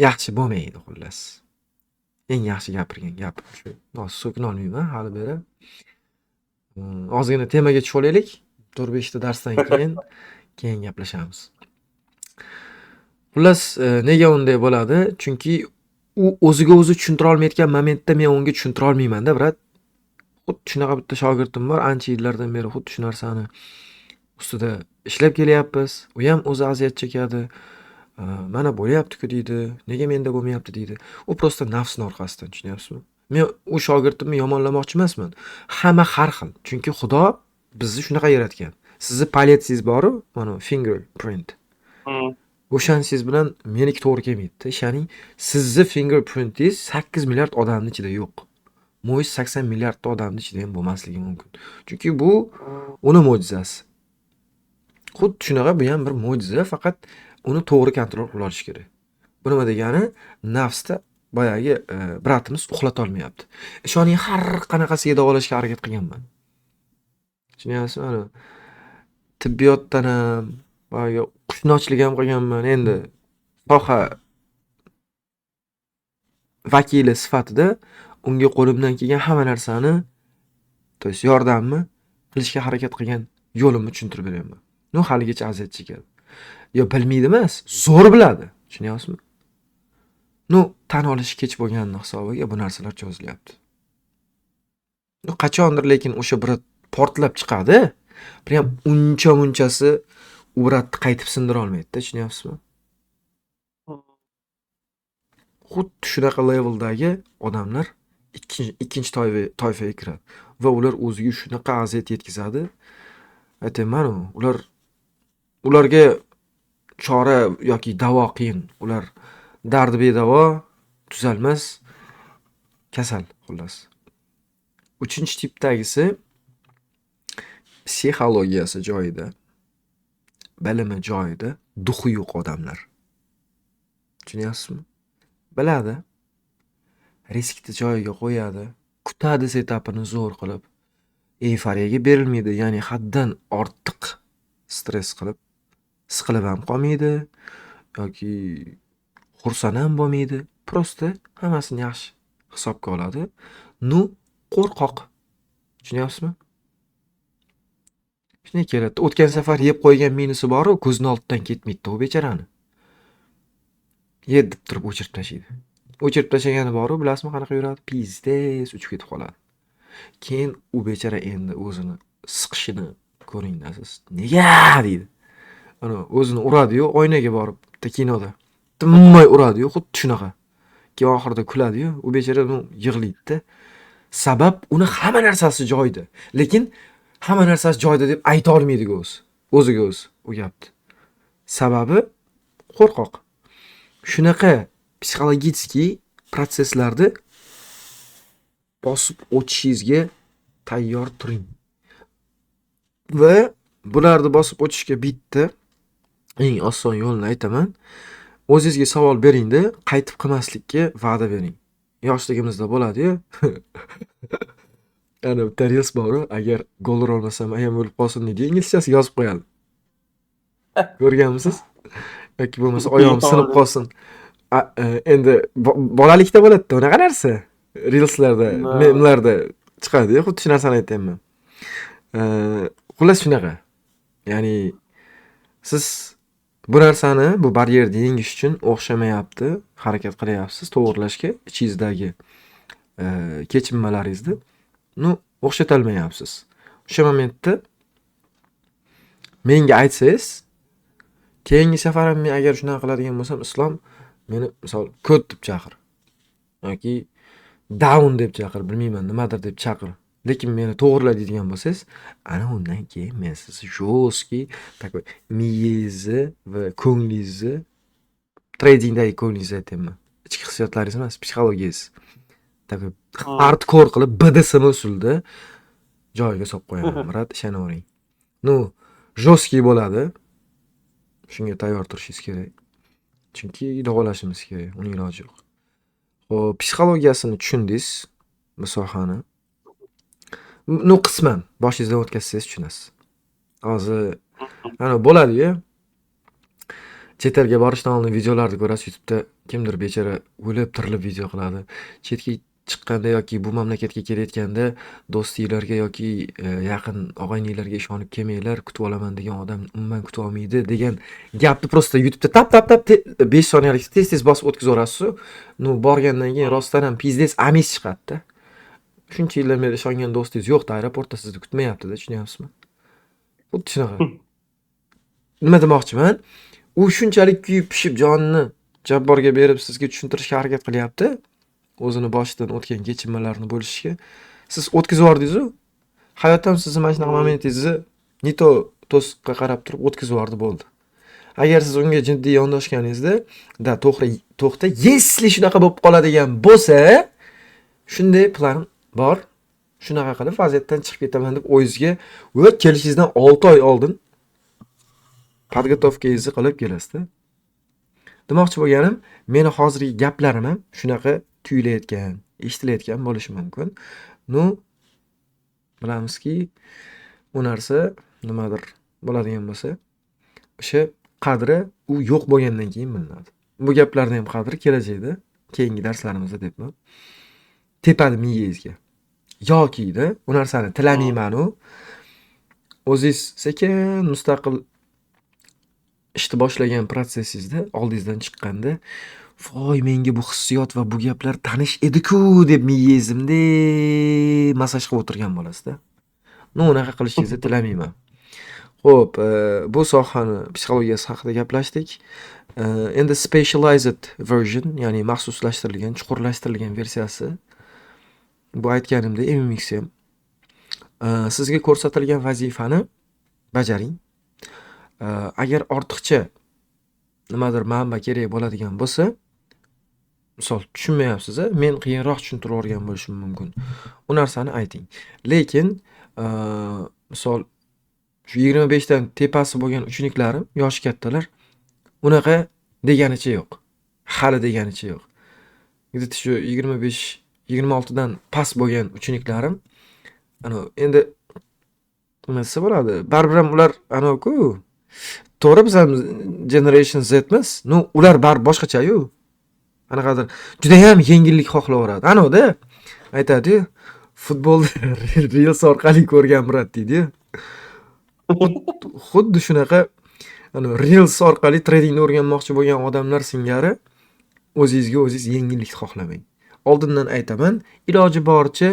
yaxshi bo'lmaydi xullas. Eng yaxshi gapirgan gapim shu. So'kina olmayman hali beri. Ozgina temaga tushib olaylik. 4-5 ta darsdan keyin gaplashamiz. Xullas, nega unday bo'ladi? Chunki u o'ziga o'zi tushuntira olmayotgan momentda men unga tushuntira olmayman-da, brat. Xuddi shunaqa bitta shogirdim bor, ancha yillardan beri xuddi shu narsani ustida ishlab kelyapmiz. U ham o'zi aziyat chekadi. Mana bo'lyapti-ku deydi. Nega menda bo'lmayapti deydi. U prosta nafsning orqasidan, tushunyapsizmi? Men u shogirdimni yomonlamoqchi emasman. Hamma har xil. Chunki Xudo bizni shunaqa yaratgan. Sizni paletsingiz bor-ku, mana fingerprint. O'shansiz bilan meniki to'g'ri kelmaydi. Ya'ni sizni fingerprintingiz 8 milliard odamning ichida yo'q. Mo'jiz 80 milliardta odamning ichida ham bo'lmasligi mumkin. Chunki bu uni mo'jizasi. Xuddi shunaqa bu ham bir mo'jiza, faqat uni to'g'ri kontrol qila olish kerak. Bu nima degani? Nafsda boyagi bratimiz uxlata olmayapti. Ishoning, har qanaqasiga davolashga harakat qilganman. Tushunyapsizmi? Tibbiyotdan ham, boyagi qushnochlik ham qilganman. Endi soha vakili sifatida unga qo'limdan kelgan hamma narsani, to есть yordamni qilishga harakat qilgan yo'limni tushuntirib beraman. Nu haligacha aziyat chekadi. Yo, bilmaydi emas, zo'r biladi. Tushunyapsizmi? Nu tan olish kech bo'lganini hisobiga bu narsalar cho'zilyapti. Nu qachondir lekin o'sha bir portlab chiqadi. Prям uncha-munchasi u bratni qaytib sindira olmaydi-da, tushunyapsizmi? Xuddi shunaqa leveldagi odamlar ikkinchi toifaga kiradi va ular o'ziga shunaqa aziyat yetkazadi. Aytayman-ku, ularga chora yoki davo qiyin. Ular dardi bedavo, tuzalmas kasal xullas. 3-tipdagisi psixologiyasi joyida, bilimi joyida, duxi yo'q odamlar. Tushunyapsizmi? Biladi. riskni joyiga qo'yadi, kutadi setapini zo'r qilib. Euforiyaga berilmaydi, ya'ni haddan ortiq stress qilib, siqilib ham qolmaydi yoki xursand ham bo'lmaydi. Prosta hammasini yaxshi hisobga oladi. Nu qo'rqoq. Tushunyapsizmi? Shunday keladi. O'tgan safar yeb qo'ygan minusi bor-u, ko'zini oldidan ketmaydi u bechorani. Yeb deb turib o'chirib tashlaydi. O'chirib tashlagani bor-u, bilasizmi qanaqa yuradi? Pizdes uchib ketib qoladi. Keyin u bechora endi o'zini siqishini ko'ringda siz. Nega deydi. Ana o'zini uradi-yu, oynaga borib, bitta kinoda. Tinmay uradi-yu, xuddi shunaqa. Keyin oxirida kuladi-yu, u bechora yig'laydi-da. Sabab uni hamma narsasi joyida. Lekin hamma narsasi joyida deb ayta olmaydi o'ziga o'zi u gapni. Sababi qo'rqoq. Shunaqa psixologический protsesslarni bosib o'tishingizga tayyor turing. Va bularni bosib o'tishga bitta eng oson yo'lni aytaman. O'zingizga savol beringda, qaytib qilmaslikka va'da bering. Yoshligimizda bo'ladi-yu. Ana bitta reels bor-u, agar gol ura olmasam ayam o'lib qolsin deydi, inglizchasiga yozib qo'yadi. Ko'rganmisiz? Yoki bo'lmasa oyog'im sinib qolsin. Endi bolalikda bo'ladi-da unaqa narsa. Reelslarda, memlarda chiqadi-yu, xuddi shu narsani aytayapman. Xullas shunaqa. Ya'ni siz bu narsani, bu baryerni yengish uchun o'xshamayapti, harakat qilyapsiz to'g'rilashga ichingizdagi kechinmalaringizni, o'xshatolmayapsiz. O'sha momentda menga aytsangiz, keyingi safar ham men agar shunaqa qiladigan bo'lsam, Islom meni misol kod deb chaqir yoki down deb chaqir, bilmayman, nimadir deb chaqir. Lekin meni to'g'rilaydigan bo'lsangiz, ana undan keyin men sizni jo'ski takoy miyangizni va ko'nglingizni, tradingdagi ko'nglingizni aytayapman. Ichki hissiyotlaringiz emas, psixologiyangiz. Takoy hardcore qilib BDSM usulda joyiga solib qo'yaman. Brат, ishonavering. Jo'ski bo'ladi. Shunga tayyor turishingiz kerak. Chunki davolashimiz kerak, uning iloji yo'q. Xo'p, psixologiyasini tushundingiz, bu sohani. Qisman boshingizdan o'tkazsangiz tushunasiz. Hozir ana bo'ladi-yu. Chet elga borishdan oldin videolarni ko'rasiz YouTube'da, kimdir bechora o'lib tirilib video qiladi. Chetga chiqqanda yoki bu mamlakatga kelayotganda do'stinglarga yoki yaqin og'ayninglarga ishonib kelmanglar, kutib olaman degan odam umuman kutib olmaydi degan gapni prosta YouTube'da tap 5 soniyalik tez bosib o'tkazib yuborasiz. Borgandan keyin rostdan ham pizdes amis chiqadi-da. Shuncha yildan beri ishongan do'stingiz yo'qda, aeroportda sizni kutmayapti-da, tushunyapsizmi? Xuddi shunaqa. Nima demoqchiman? U shunchalik kuyib pishib jonini jabborga berib sizga tushuntirishga harakat qilyapti. O'zini boshidan o'tgan kechinmalarini bo'lishga. Siz o'tkazib yubordingiz-ku. Hayotdan sizni mana shunaqa momentingizni nito to'siqqa qarab turib o'tkazib yubordi, bo'ldi. Agar siz unga jiddiy yondashganingizda, to'xta, yesli shunaqa bo'lib qoladigan bo'lsa, shunday plan bor. Shunaqa qilib vaziyatdan chiqib ketaman deb o'yingizga va kelishingizdan 6 oy oldin podgotovkangizni qilib kelasiz-da. Demoqchi bo'lganim, meni hozirgi gaplarim ham shunaqa tuyulayotgan, eshitilayotgan bo'lishi mumkin. Bilamizki, u narsa nimadir bo'ladigan bo'lsa, o'sha qadri u yo'q bo'lgandan keyin bilinadi. Bu gaplarning ham qadri kelajakda, keyingi darslarimizda debman. Tepadi miyangizga. Yoki-da, u narsani tilamayman-u. O'zingiz sekin mustaqil ishni boshlagan protsessingizda oldingizdan chiqqanda, voy, menga bu hissiyot va bu gaplar tanish edi-ku deb miyangizimda masaj qilib o'tirgan bo'lasiz-da. Unaqa qilishingizni tilamayman. Xo'p, bu sohani psixologiyasi haqida gaplashdik. Endi specialized version, ya'ni maxsuslashtirilgan, chuqurlashtirilgan versiyasi. Bu aytganimdek MMX ham. Sizga ko'rsatilgan vazifani bajaring. Agar ortiqcha nimadir manba kerak bo'ladigan bo'lsa, misol tushunmayapsiz, men qiyinroq tushuntirib o'rgan bo'lishim mumkin. U narsani ayting. Lekin misol shu 25 dan tepasi bo'lgan uchuniklarim, yoshi kattalar, unaqa deganicha yo'q. Hali deganicha yo'q. где-то shu 25-26 dan past bo'lgan ucheniklarim endi nima desa bo'ladi? Baribir ham ular ku. To'g'ri, biz ham Generation Z'miz. Ular baribir boshqacha-yu. Qanaqadir juda ham yengillik xohlaveradi. Da aytadi-yu, futbolni Reels orqali ko'rgan Murat deydi-yu. Xuddi shunaqa Reels orqali tradingni o'rganmoqchi bo'lgan odamlar singari o'zingizga o'zingiz yengillik xohlamang. Oldindan aytaman, iloji boricha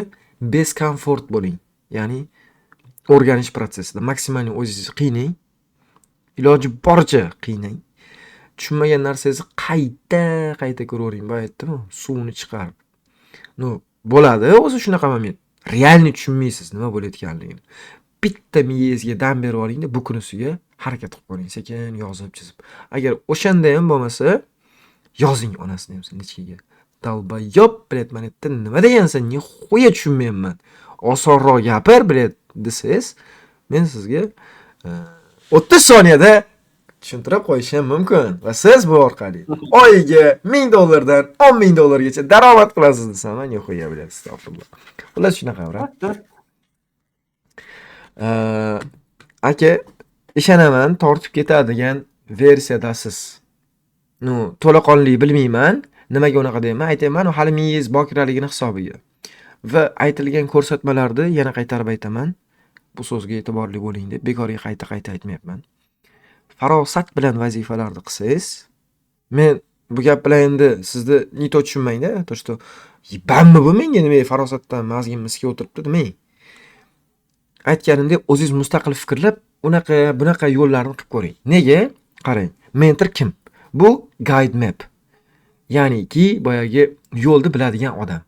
diskomfort bo'ling. Ya'ni o'rganish prosesida maksimal o'zingizni qiynang. Iloji boricha qiynang. Tushunmagan narsangizni qayta ko'ravering. Boya aytdim-ku, suvni chiqarib. Bo'ladi, o'zi shunaqa moment. Realni tushunmaysiz nima bo'layotganligini. Bitta miyangizga dam berib oling-da, bukunisiga harakat qilib qo'ying, sekin yozib, chizib. Agar o'shanda ham bo'lmasa, yozing onasini ham ichiga. Dalbayob, bilet, men aytdim, nima degansan? Nihoya tushunmayapman. Osonroq gapir, bilet, desangiz, men sizga 30 soniyada tushuntirib qo'yishim mumkin va siz bu orqali oyiga $1000 dan $10,000 gacha daromad qilasiz desam, nihoya bilet, astag'firulloh. Xullas shunaqa birat. Aka, ishonaman, tortib ketadigan versiyadasiz. To'laqonli bilmayman, nimaga unaqa deyman, aytayman, hali miyangiz bokiraligini hisobiga. Va aytilgan ko'rsatmalarni yana qaytarib aytaman. Bu so'zga e'tiborli bo'ling deb bekorga qayta aytmayapman. Farosat bilan vazifalarni qilsangiz, men bu gap bilan endi sizni nito tushunmaydi, to что bammi bu menga nima farosatdan mazgim miskiga o'tiribdi demang. Aytganimdek, o'zingiz mustaqil fikrlab, bunaqa yo'llarni qilib ko'ring. Nega? Qarang, mentor kim? Bu guide map. Ya'niki, boyagi yo'lni biladigan odam.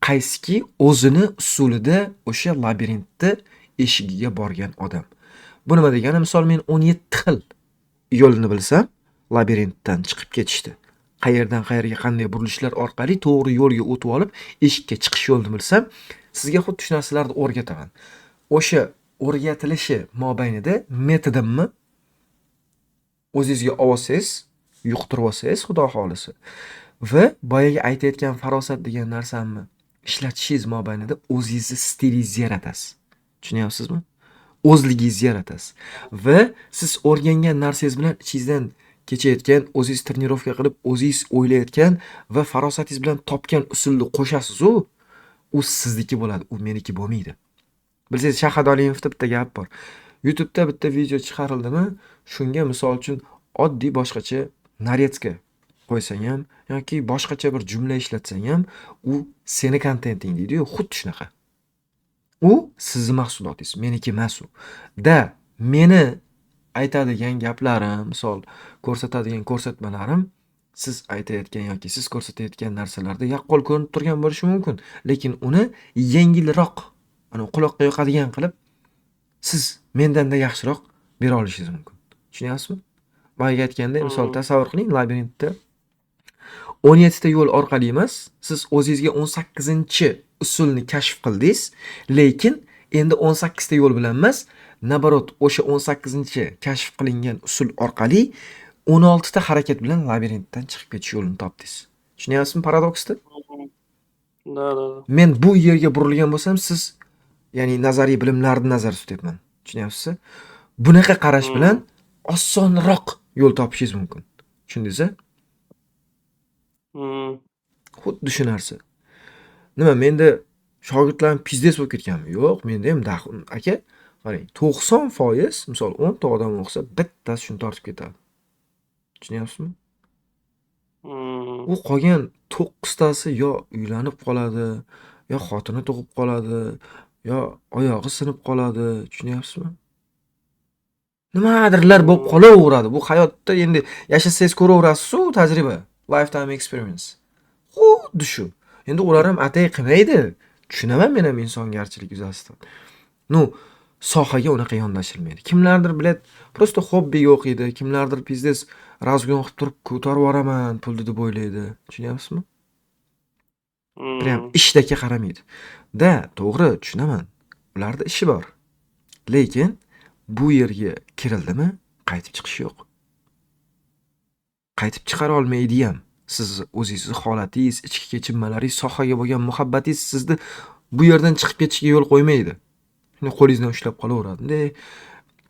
Qaysiki o'zini usulida o'sha labirintni eshigiga borgan odam. Bu nima degani? Misol, men 17 xil yo'lni bilsam, labirintdan chiqib ketishdi. Qayerdan qayerga qanday burilishlar orqali to'g'ri yo'lga o'tib olib, eshikka chiqish yo'lini bilsam, sizga xuddi shu narsalarni o'rgataman. O'sha o'rgatilishi mobaynida metodimni o'zingizga olsangiz, yuqtirib olsangiz, xudo xolisi. Va boyaga aytayotgan farosat degan narsamni ishlatishingiz mobaynida o'zingizni stilingizni yaratasiz. Tushunyapsizmi? O'zligingizni yaratasiz. Va siz o'rgangan narsangiz bilan ichingizdan kechayotgan, o'zingiz trenirovka qilib, o'zingiz o'ylayotgan va farosatingiz bilan topgan usulni qo'shasiz-u, u sizniki bo'ladi, u meniki bo'lmaydi. Bilsangiz, Shahid Olimovda bitta gap bor. YouTube'da bitta video chiqarildimi, shunga misol uchun oddiy boshqacha naretska qo'ysang ham yoki boshqacha bir jumla ishlatsang ham, u seni kontenting deydi-yu, xuddi shunaqa. U sizni mahsulotingiz, meniki emas u. Meni aytadigan gaplarim, misol ko'rsatadigan ko'rsatmalarim siz aytayotgan yoki siz ko'rsatayotgan narsalarda yaqqol ko'rinib turgan bo'lishi mumkin, lekin uni yengilroq, quloqqa yoqadigan qilib siz mendanda yaxshiroq bera olishingiz mumkin. Tushunyapsizmi? Boyaga aytganda, misol tasavvur qiling, labirintda 17 ta yo'l orqali emas, siz o'zingizga 18-usulni kashf qildingiz, lekin endi 18 ta yo'l bilan emas, nabarot o'sha 18-kashf qilingan usul orqali 16 ta harakat bilan labirintdan chiqib ketish yo'lini topdingiz. Tushunyapsizmi paradoksni? Da. Men bu yerga burilgan bo'lsam, siz ya'ni nazariy bilimlarni nazarda tutyapman. Tushunyapsizmi? Bunaqa qarash bilan osonroq yo'l topishingiz mumkin. Tushundingizmi? Xuddi shu narsa. Nima, menda shogirdlarim pizdes bo'lib ketganmi? Yo'q, menda ham aka, qarang, 90%, misol 10 ta odam o'qisa, bittasi shuni tortib ketadi. Tushunyapsizmi? U qolgan 9 tasi yo uylanib qoladi, yo xotini tug'ib qoladi, yo oyog'i sinib qoladi. Tushunyapsizmi? Nimadirlar bo'lib qolaveradi. Bu hayotda endi yashasangiz ko'raverasiz-ku, tajriba, lifetime experience. Xuddi shu. Endi ular ham atay qilmaydi. Tushunaman men ham insongarchilik yuzasidan. Sohaga unaqa yondashilmaydi. Kimlardir bilet, prosta hobbiga o'qiydi, kimlardir biznes razgon qilib turib ko'tarib yuboraman pulni deb o'ylaydi. Tushunyapsizmi? Prям ishdagi qaramaydi. To'g'ri, tushunaman. Ularda ishi bor. Lekin bu yerga kirildimi, qaytib chiqish yo'q. Qaytib chiqara olmaydi ham. Siz o'zingizni holatingiz, ichki kechinmalaringiz, sohaga bo'lgan muhabbatingiz sizni bu yerdan chiqib ketishga yo'l qo'ymaydi. Shuni qo'lingizdan ushlab qolaveradi. Bunday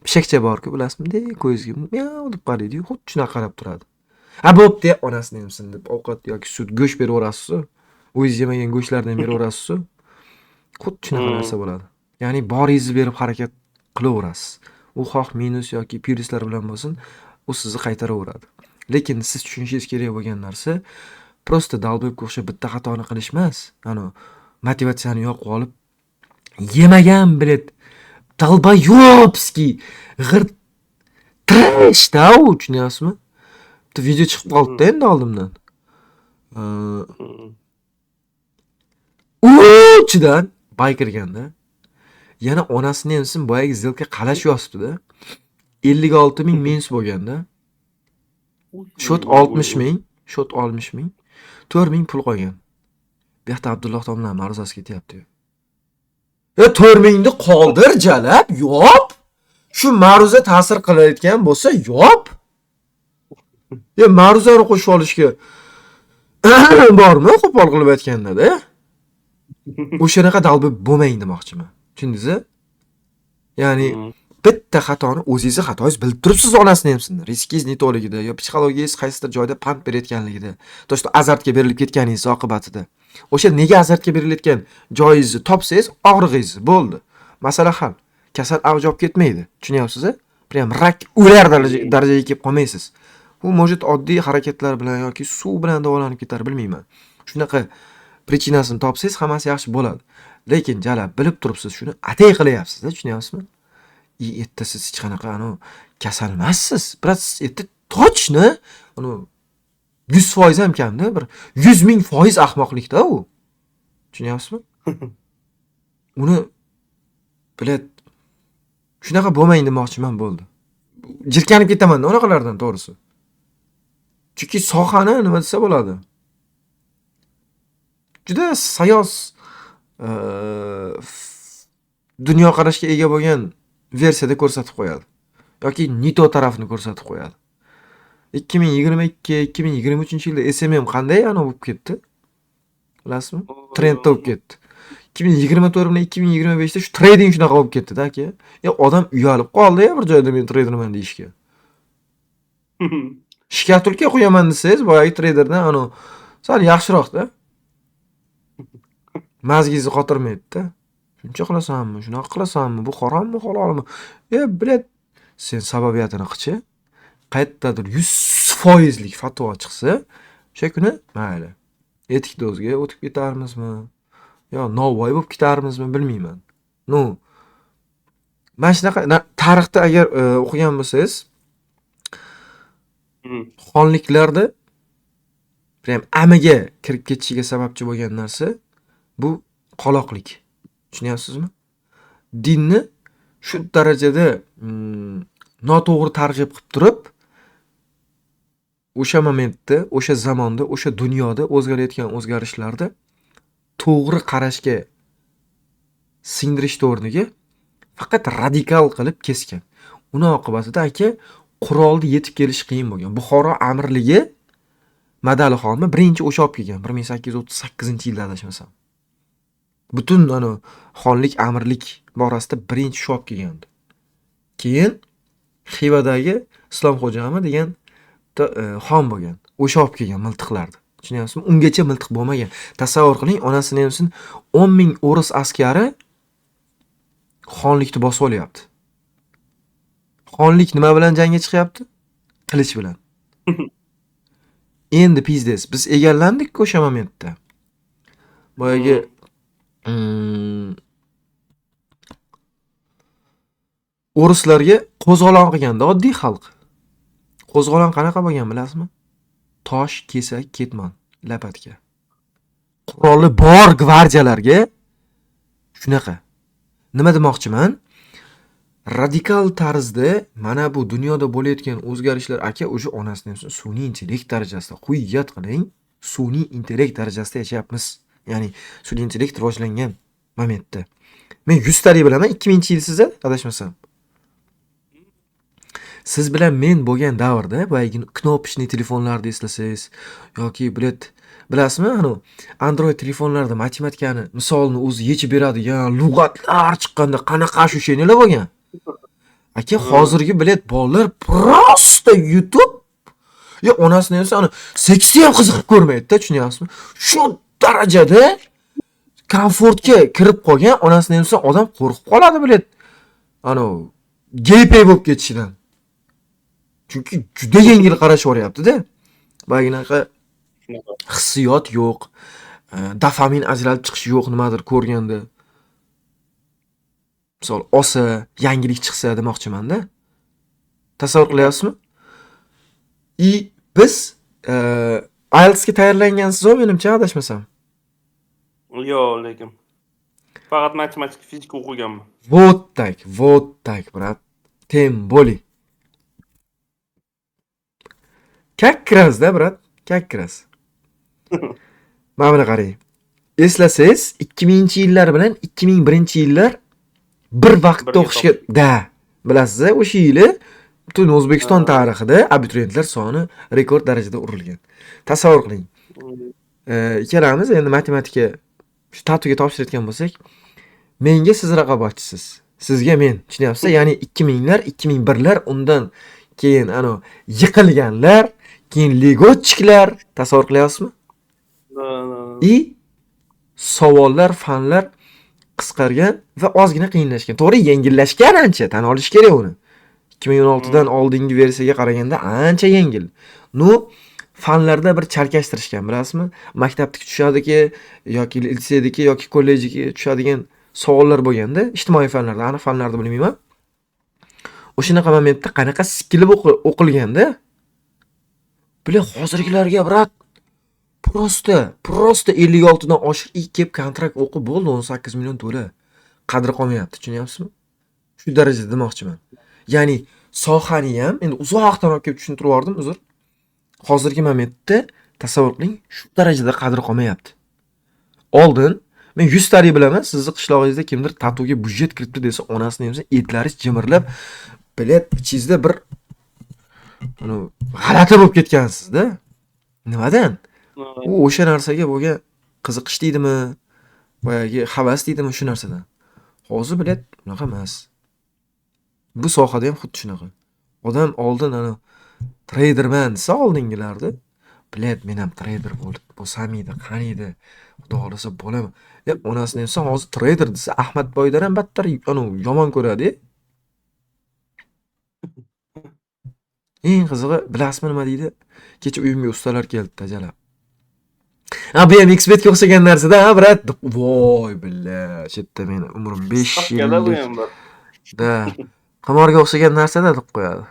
pishakcha bor-ku, bilasizmi? Bunday ko'zingizga miyav deb qaraydi-yu, xuddi shunaqa qarab turadi. Ha bo'pti, onasini emsin deb ovqat yoki sut, go'sht beraverasiz-ku. O'zingiz yemagan go'shtlardan beraverasiz-ku. Xuddi shunaqa narsa bo'ladi. Ya'ni boringizni berib harakat qilaverasiz. U xoh minus yoki plyuslar bilan bo'lsin, u sizni qaytaraveradi. Lekin siz tushunishingiz kerak bo'lgan narsa prosta dalbo'bga o'xshab bitta xatoni qilish emas. Motivatsiyani yoqib olib yemagan bilet dalbayobski g'irt trashda u, tushunyapsizmi? Bitta video chiqib qoldi-da endi oldimdan. Uchidan baykirganda yana onasini emsin boyagi zilka qalash yosibdi-da. 56.000 mens bo'lganda. Shot 60.000, shot 60.000, 4.000 pul qolgan. Bu yoqda Abdulloh domla ma'ruzasi ketyapti. 4.000 ni qoldir jalab, yop. Shu ma'ruza ta'sir qilayotgan bo'lsa, yop. Ma'ruzani qo'shib olishga bormi? Qo'pol qilib aytganda-da. O'shanaqa dalbi bo'lmang demoqchiman. Tushundingiz? Ya'ni bitta xatoni o'zingizni xatoyingiz bilib turibsiz, onasini emsin. Riskingiz netoligida yo psixologiyangiz qaysidir joyda pand berayotganligida, to'g'ri azartga berilib ketganingiz oqibatida. O'sha nega azartga berilayotgan joyingizni topsangiz, og'rig'ingiz bo'ldi. Masala hal. Kasal avj olib ketmaydi. Tushunyapsiz-a? Prям rak o'lar darajaga kelib qolmaysiz. Bu может oddiy harakatlar bilan yoki suv bilan davolanib ketar, bilmayman. Shunaqa prichinasini topsangiz, hammasi yaxshi bo'ladi. Lekin jalab bilib turibsiz, shuni atay qilyapsiz-da, tushunyapsizmi? Erta siz hech qanaqa kasal emassiz. Biroq siz erta tochni 100% ham kamda, bir 100.000% ahmoqlikda u. Tushunyapsizmi? Uni bilet shunaqa bo'lmang demoqchiman, bo'ldi. Jirkanib ketaman unaqalardan, to'g'risi. Chunki sohani nima desa bo'ladi? Juda sayoz dunyo qarashga ega bo'lgan versiyada ko'rsatib qo'yadi. Yoki nito tarafni ko'rsatib qo'yadi. 2022-2023-yilda SMM qanday bo'lib ketdi? Bilasizmi? Trendda bo'lib ketdi. 2024 bilan 2025 da shu trading shunaqa bo'lib ketdi-da, aka. Odam uyalib qoldi-ya bir joyda men treyderman deyishga. Shkatulka qo'yaman desangiz, boyagi treyderdan sal yaxshiroq-da. Mazgingizni qotirmaydi-da. Shuncha qilasanmi, shunaqa qilasanmi, bu harommi, halolmi? Bilet, sen sababiyatini qilchi. Qayerdadir 100% lik fatvo chiqsa, o'sha kuni mayli. Etik dozga o'tib ketarmizmi? Yo, novvoy bo'lib ketarmizmi, bilmayman. Mana shunaqa tarixda agar o'qigan bo'lsangiz, xonliklarda prям amiga kirib ketishiga sababchi bo'lgan narsa bu qoloqlik. Tushunyapsizmi? Dinni shu darajada noto'g'ri targ'ib qilib turib, o'sha momentda, o'sha zamonda, o'sha dunyoda o'zgarayotgan o'zgarishlarda to'g'ri qarashga singdirish o'rniga faqat radikal qilib kesgan. Uni oqibatida aka qurolni yetib kelish qiyin bo'lgan. Buxoro amirligi Madalixonni birinchi o'sha olib kelgan 1838-yilda adashmasam. Butun xonlik, amirlik borasida birinchi shu olib kelgandi. Keyin Xivadagi Islomxo'jami degan xon bo'lgan. O'sha olib kelgan miltiqlarni. Tushunyapsizmi? Ungacha miltiq bo'lmagan. Tasavvur qiling, onasini emsin 10.000 o'ris askari xonlikni bosib olyapti. Xonlik nima bilan jangga chiqyapti? Qilich bilan. Endi pizdes, biz egallandik o'sha momentda. Boyagi o'rislarga qo'zg'olon qilganda oddiy xalq. Qo'zg'olon qanaqa bo'lgan bilasizmi? Tosh, kesak, ketmon, lapatka. Quroli bor gvardiyalarga shunaqa. Nima demoqchiman? Radikal tarzda mana bu dunyoda bo'layotgan o'zgarishlar aka o'sha onasini emsin sun'iy intellekt darajasida qo'yiyat qiling. Sun'iy intellekt darajasida yashayapmiz. Ya'ni sun'iy intellekt rivojlangan momentda. Men 100 talik bilaman, 2000-yil sizda adashmasam. Siz bilan men bo'lgan davrda boyagi knopочный telefonlarni eslasangiz yoki bilasizmi, Android telefonlarda matematikani misolni o'zi yechib beradigan lug'atlar chiqqanda qanaqa ошущениялар bo'lgan? Aka, hozirgi bolalar prosta YouTube onasini esa seksni ham qiziqib ko'rmaydi-da, tushunyapsizmi? Shu darajada komfortga kirib qolgan, onasini esa odam qo'rqib qoladi geypey bo'lib ketishidan. Chunki juda yengil qarashib yuryapti-da. Baginaqa hissiyot yo'q, dopamin ajralib chiqishi yo'q nimadir ko'rganda. Misol olsa, yangilik chiqsa demoqchiman-da. Tasavvur qilyapsizmi? Biz IELTSga tayyorlangansiz-ku, menimcha adashmasam. Yo'q, lekin faqat matematika, fizika o'qiganman. Вот так, brat. Тем более. Как раз-da, brat, как раз. Mana buni qarang. Eslasangiz, 2000-yillar bilan 2001-yillar bir vaqtda o'qishga bilasiz-a, o'sha yili butun O'zbekiston tarixida abituriyentlar soni rekord darajada urilgan. Tasavvur qiling. Ikkalamiz endi matematika shu tatuga topshirayotgan bo'lsak, menga siz raqobatchisiz, sizga men, tushunyapsiz? Ya'ni 2000lar, 2001lar, undan keyin yiqilganlar, keyin legotchiklar, tasavvur qilyapsizmi? Savollar, fanlar qisqargan va ozgina qiyinlashgan. To'g'ri, yengillashgan ancha, tan olish kerak uni. 2016dan oldingi versiyaga qaraganda ancha yengil. Fanlarda bir chalkashtirishgan, bilasizmi? Maktabdagi tushadiki yoki litseydagi yoki kollejga tushadigan savollar bo'lganda, ijtimoiy fanlarda, aniq fanlarda bilmayman. O'shanaqa momentda qanaqa sikilib o'qilganda, hozirgilarga brat prosta 56 dan oshir kelib kontrakt o'qib bo'ldi, 18 million to'la. Qadri qolmayapti, tushunyapsizmi? Shu darajada demoqchiman. Ya'ni sohani ham endi uzoqdan olib kelib tushuntirib yubordim, uzr. Hozirgi momentda tasavvur qiling, shu darajada qadri qolmayapti. Oldin men 100 tari bilaman, sizni qishlog'ingizda kimdir tatuga budjet kiritdi desa, onasini ham etlari jimirlab, ichingizda bir g'alati bo'lib ketgansizda. Nimadan? U o'sha narsaga bo'lgan qiziqish deydimi, boyagi havas deydimi, shu narsadan. Hozir unaqa emas. Bu sohada ham xuddi shunaqa. Odam oldin traderman desa oldingilarda, men ham trader bo'lsam edi, qani edi, xudo xolasa bo'laman. Onasini esa hozir trader desa, Ahmad Boydan ham battar yomon ko'radi. Eng qizig'i, bilasizmi nima deydi? Kecha uyimga ustalar keldi tajalab. Bu ham Xbetga o'xshagan narsa-da, brat. Voy billa, chetda men umrim 5 yillik. Qimorga o'xshagan narsa-da deb qo'yadi.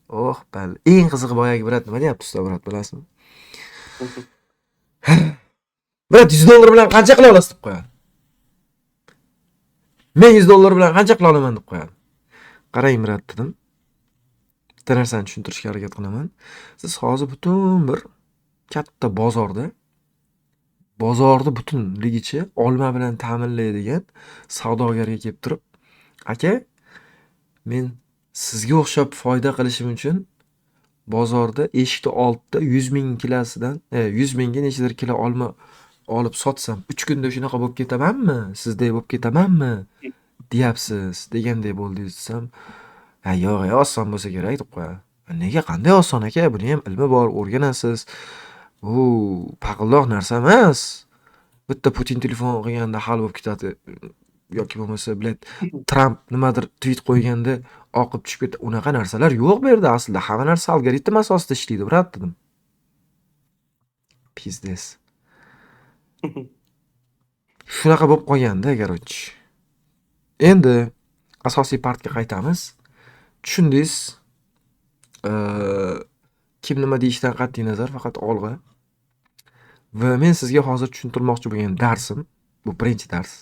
Oh, balli. Eng qizig'i boyagi brat nima deyapti usta, brat, bilasizmi? Brat, $100 bilan qancha qila olasiz deb qo'yadi. Men $100 bilan qancha qila olaman deb qo'yadi. Qarang, brat, dedim. Bitta narsani tushuntirishga harakat qilaman. Siz hozir butun bir katta bozorni butunligicha olma bilan ta'minlaydigan savdogarga kelib turib, aka, men sizga o'xshab foyda qilishim uchun bozorda eshikni oldida 100 ming kilosidan 100 mingga nechadir kilo olma olib sotsam, 3 kunda shunaqa bo'lib ketamanmi? Sizdek bo'lib ketamanmi? deyapsiz, deganday bo'ldi desam, yo'q, oson bo'lsa kerak deb qo'yadi. Nega, qanday oson aka? Buni ham ilmi bor, o'rganasiz. Bu paqildoq narsa emas. Bitta Putin telefon qilganda hal bo'lib ketadi. Yoki bo'lmasa, Trump nimadir tweet qo'yganda oqib tushib ketadi. Unaqa narsalar yo'q bu yerda aslida. Hamma narsa algoritm asosida ishlaydi, brat, dedim. Pizdes. Shunaqa bo'lib qolganda, garoch. Endi asosiy partga qaytamiz. Tushundingiz? Kim nima deyishdan qat'iy nazar, faqat olg'a. Va men sizga hozir tushuntirmoqchi bo'lgan darsim, bu birinchi dars.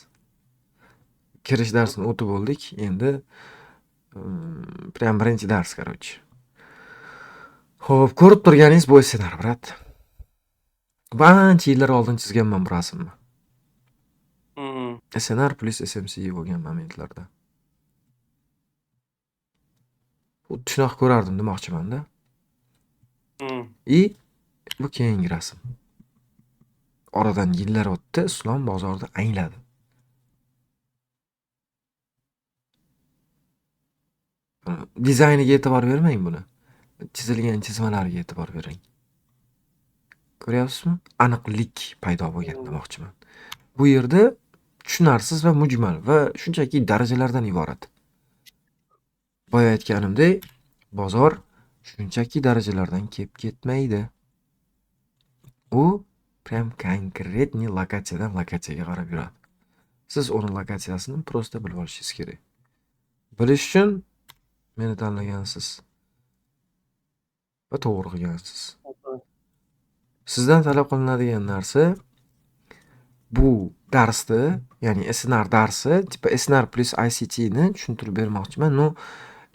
Kirish darsini o'tib bo'ldik. Endi prям birinchi dars, qaroch. Xo'p, ko'rib turganingiz bu ssenariy, brat. Qancha yillar oldin chizganman bu rasmni. SNR plus SMC bo'lgan momentlarda. Xuddi shunaqa ko'rardim demoqchimanda. И bu keyingi rasm. Oradan yillar o'tdi, Islom bozorda angladi. Dizayniga e'tibor bermang buni. Chizilgan chizmalariga e'tibor bering. Ko'ryapsizmi? Aniqlik paydo bo'lgan demoqchiman. Bu yerda tushunarsiz va mujmal va shunchaki darajalardan iborat. Boya aytganimdek, bozor shunchaki darajalardan kelib ketmaydi. U prям konkretniy lokatsiyadan lokatsiyaga qarab yuradi. Siz uni lokatsiyasini prosta bilib olishingiz kerak. Bilish uchun meni tanlagansiz va to'g'ri qilgansiz. Sizdan talab qilinadigan narsa bu darsda, ya'ni SNR darsi, tipa SNR plus ICT ni tushuntirib bermoqchiman. No,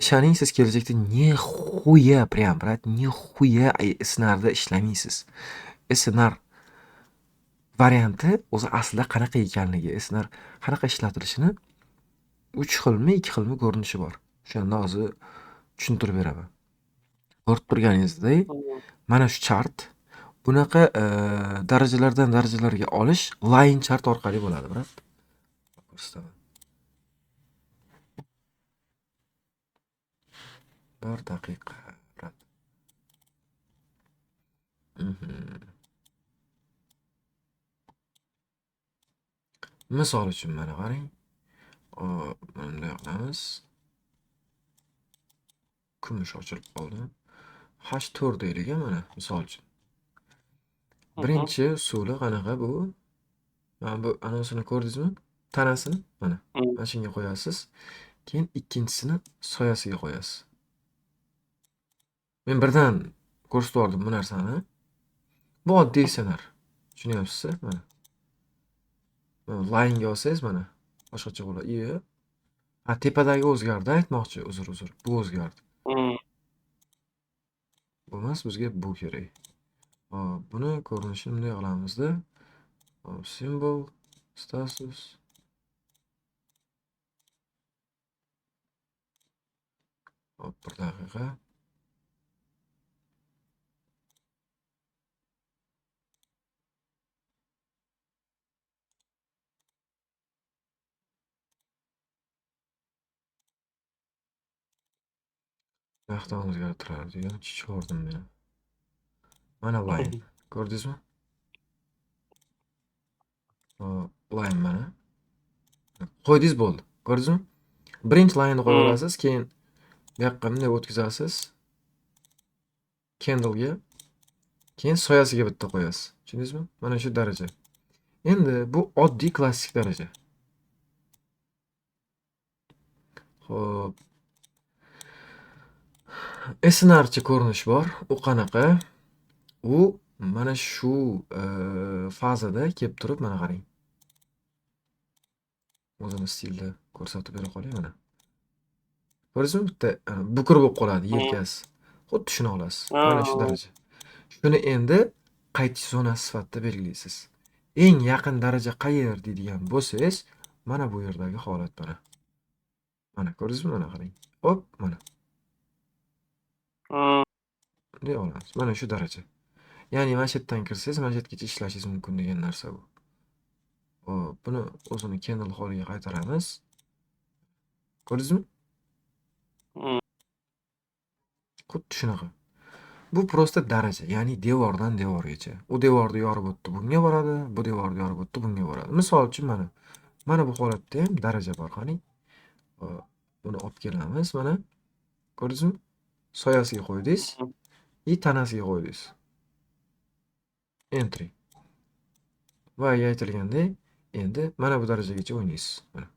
ishoning, siz kelajakda nihuya prям, brat, nihuya SNR da ishlamaysiz. SNR varianti o'zi aslida qanaqa ekanligi, SNR qanaqa ishlatilishini 3 xilmi, 2 xilmi ko'rinishi bor. O'shanda hozir tushuntirib beraman. Ko'rib turganingizdek, mana shu chart bunaqa darajalardan darajalarga olish line chart orqali bo'ladi, brat. Ko'rsataman. Bir daqiqa, brat. Misol uchun mana qarang. Bunday qilamiz. Kumush ochilib qoldi. H4 deylik mana misol uchun. Birinchi usuli qanaqa bu? Mana bu anosini ko'rdingizmi? Tanasini mana. Mana shunga qo'yasiz. Keyin ikkinchisini soyasiga qo'yasiz. Men birdan ko'rsatib yubordim bu narsani. Bu oddiy SNR. Tushunyapsizmi? Mana. Line ga olsangiz mana boshqacha bo'ladi. Tepadagi o'zgardi aytmoqchi. Uzr. Bu o'zgardi. Bu emas, bizga bu kerak. Buni ko'rinishini bunday qilamizda. Symbol, status. Bir daqiqa. Yoqdan o'zgartiradi degan ko'rdim men. Mana line. Ko'rdingizmi? Line mana. Qo'ydingiz bo'ldi. Ko'rdingizmi? Birinchi line qo'yib olasiz, keyin bu yoqqa bunday o'tkazasiz. Candle ga. Keyin soyasiga bitta qo'yasiz. Tushundingizmi? Mana shu daraja. Endi bu oddiy klassik daraja. Xo'p. SNRchi ko'rinish bor. U qanaqa? U mana shu fazada kelib turib, mana qarang. O'zini stilda ko'rsatib bera qolay mana. Ko'rdingizmi? Bitta bukur bo'lib qoladi yelkasi. Xuddi shuni olasiz. Mana shu daraja. Shuni endi qaytish zonasi sifatida belgilaysiz. Eng yaqin daraja qayer deydigan bo'lsangiz, mana bu yerdagi holat mana. Mana ko'rdingizmi? Mana qarang. Hop, mana. Bunday olamiz. Mana shu daraja. Ya'ni mana shu yerdan kirsangiz, mana shu yergacha ishlashingiz mumkin degan narsa bu. Buni o'zini candle holiga qaytaramiz. Ko'rdingizmi? Xuddi shunaqa. Bu prosta daraja, ya'ni devordan devorgacha. U devorni yorib o'tdi, bunga boradi, bu devorni yorib o'tdi, bunga boradi. Misol uchun mana bu holatda ham daraja bor, qarang. Buni olib kelamiz, mana. Ko'rdingizmi? Soyasiga qo'ydingiz, tanasiga qo'ydingiz. Entry. Va aytilgandek, endi mana bu darajagacha o'ynaysiz, mana.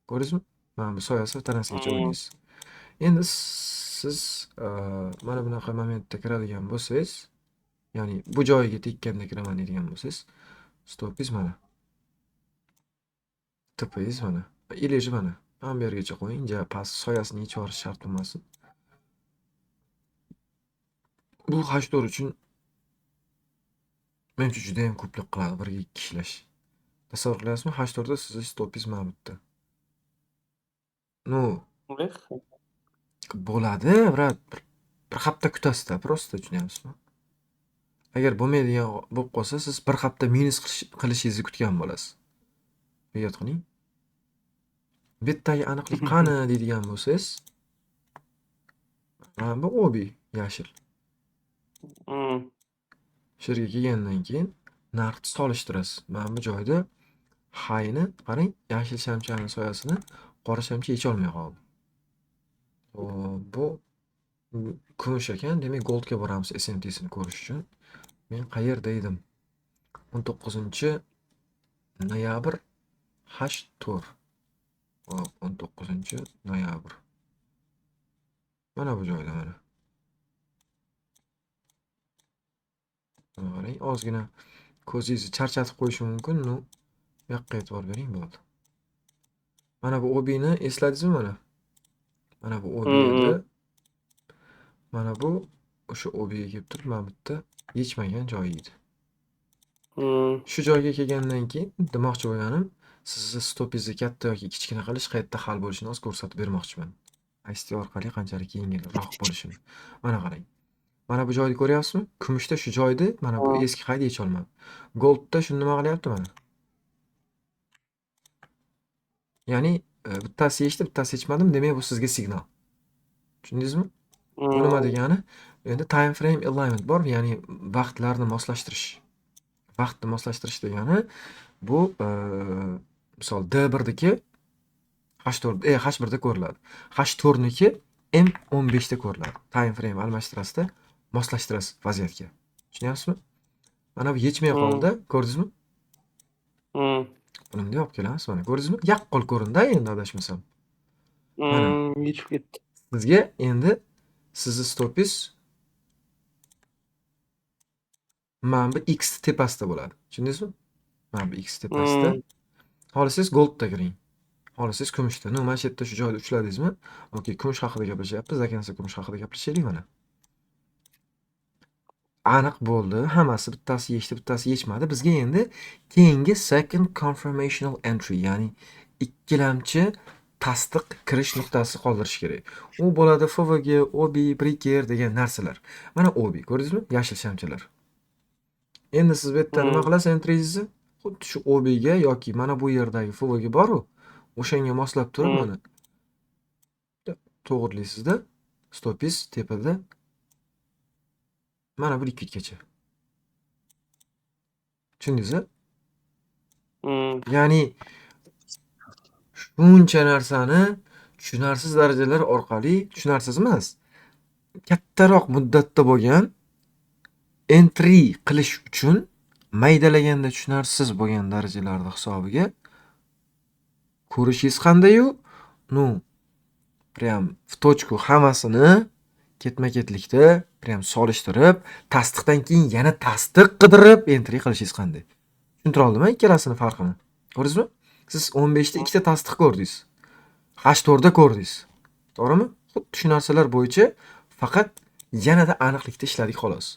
Ko'rdingizmi? Mana bu soyasi tanasigacha o'ynaysiz. Endi siz mana bunaqa momentda kiradigan bo'lsangiz, ya'ni bu joyiga tekkanda kiraman deydigan bo'lsangiz, stopingiz mana. Tipingiz mana. Ileji mana. Mana bu yergacha qo'ying, past soyasini yechib olish shart bo'lmasin. Bu H4 uchun menimcha juda ham ko'plik qiladi birga ikki ishlash. Tasavvur qilyapsizmi? H4 da sizni stopingiz mana bu yerda. Bo'ladi, brat. Bir hafta kutasizda, prosta tushunyapsizmi? Agar bo'lmaydigan bo'lib qolsa, siz bir hafta minus qilishingizni kutgan bo'lasiz. Niyat qiling. Bu yerdagi aniqlik qani deydigan bo'lsangiz, mana bu obi yashil. Hmm. Shu yerga kelgandan keyin narxni solishtirasiz. Mana bu joyda highni qarang, yashil shamchani soyasini qora shamcha yecholmay qoldi. Bu kumush ekan, demak goldga boramiz SMT'sini ko'rish uchun. Men qayerda edim? 19-noyabr H4. Hop, 19-noyabr. Mana bu joyda mana. Mana qarang, ozgina ko'zingizni charchatib qo'yishi mumkin. Bu yoqqa e'tibor bering bo'ldi. Mana bu OB'ni esladingizmi mana? Mana bu OB edi. Mana bu o'sha OBga kelib turib, mana bu yerda yechmagan joyi edi. Shu joyga kelgandan keyin demoqchi bo'lganim, sizni stopingizni katta yoki kichkina qilish qayerda hal bo'lishini hozir ko'rsatib bermoqchiman. ICT orqali qanchalik yengilroq bo'lishini. Mana qarang. Mana bu joyni ko'ryapsizmi? Kumushda shu joyni mana bu eski qayda yecholmadi. Goldda shuni nima qilyapti mana? Ya'ni bittasi yechdi, bittasi yechmadim, demak bu sizga signal. Tushundingizmi? Bu nima degani? Endi time frame alignment bor, ya'ni vaqtlarni moslashtirish. Vaqtni moslashtirish degani bu misol D1dagi H1da ko'riladi. H4niki M15da ko'riladi. Time frame almashtirasizda, moslashtirasiz vaziyatga. Tushunyapsizmi? Mana bu yechmay qoldi, ko'rdingizmi? Buni bunday olib kelamiz, mana ko'rdingizmi? Yaqqol ko'rindi endi adashmasam. Mana. Yechib ketdi. Sizga endi sizni stopingiz mana bu X tepasida bo'ladi. Tushundingizmi? Mana bu X tepasida. Xohlasangiz goldda kiring. Xohlasangiz kumushda. No, mana shu yerda shu joyda ushladingizmi? Okey, kumush haqida gaplashyapmiz. Akansa kumush haqida gaplashaylik mana. Aniq bo'ldi. Hammasi bittasi yechdi, bittasi yechmadi. Bizga endi keyingi second confirmational entry, ya'ni ikkilamchi tasdiq kirish nuqtasi qoldirish kerak. U bo'ladi FVG, OB, breaker degan narsalar. Mana OB, ko'rdingizmi? Yashil shamchalar. Endi siz bu yerda nima qilasiz entringizni? Xuddi shu OB ga yoki mana bu yerdagi FVG bor-ku, o'shanga moslab turib mana to'g'rilaysizda. Stopingiz tepada. Mana bu likvidgacha. Tushundingizmi? Ya'ni shuncha narsani tushunarsiz darajalar orqali, tushunarsiz emas, kattaroq muddatda bo'lgan entry qilish uchun maydalaganda tushunarsiz bo'lgan darajalarda hisobiga ko'rishingiz qanday-yu? Ну, прям в точку hammasini ketma-ketlikda прям solishtirib, tasdiqdan keyin yana tasdiq qidirib entry qilishingiz qanday? Tushuntira oldimmi ikkalasini farqini? Ko'rdingizmi? Siz 15da ikkita tasdiq ko'rdingiz. H4da ko'rdingiz. To'g'rimi? Xuddi shu narsalar bo'yicha faqat yanada aniqlikda ishladik xolos.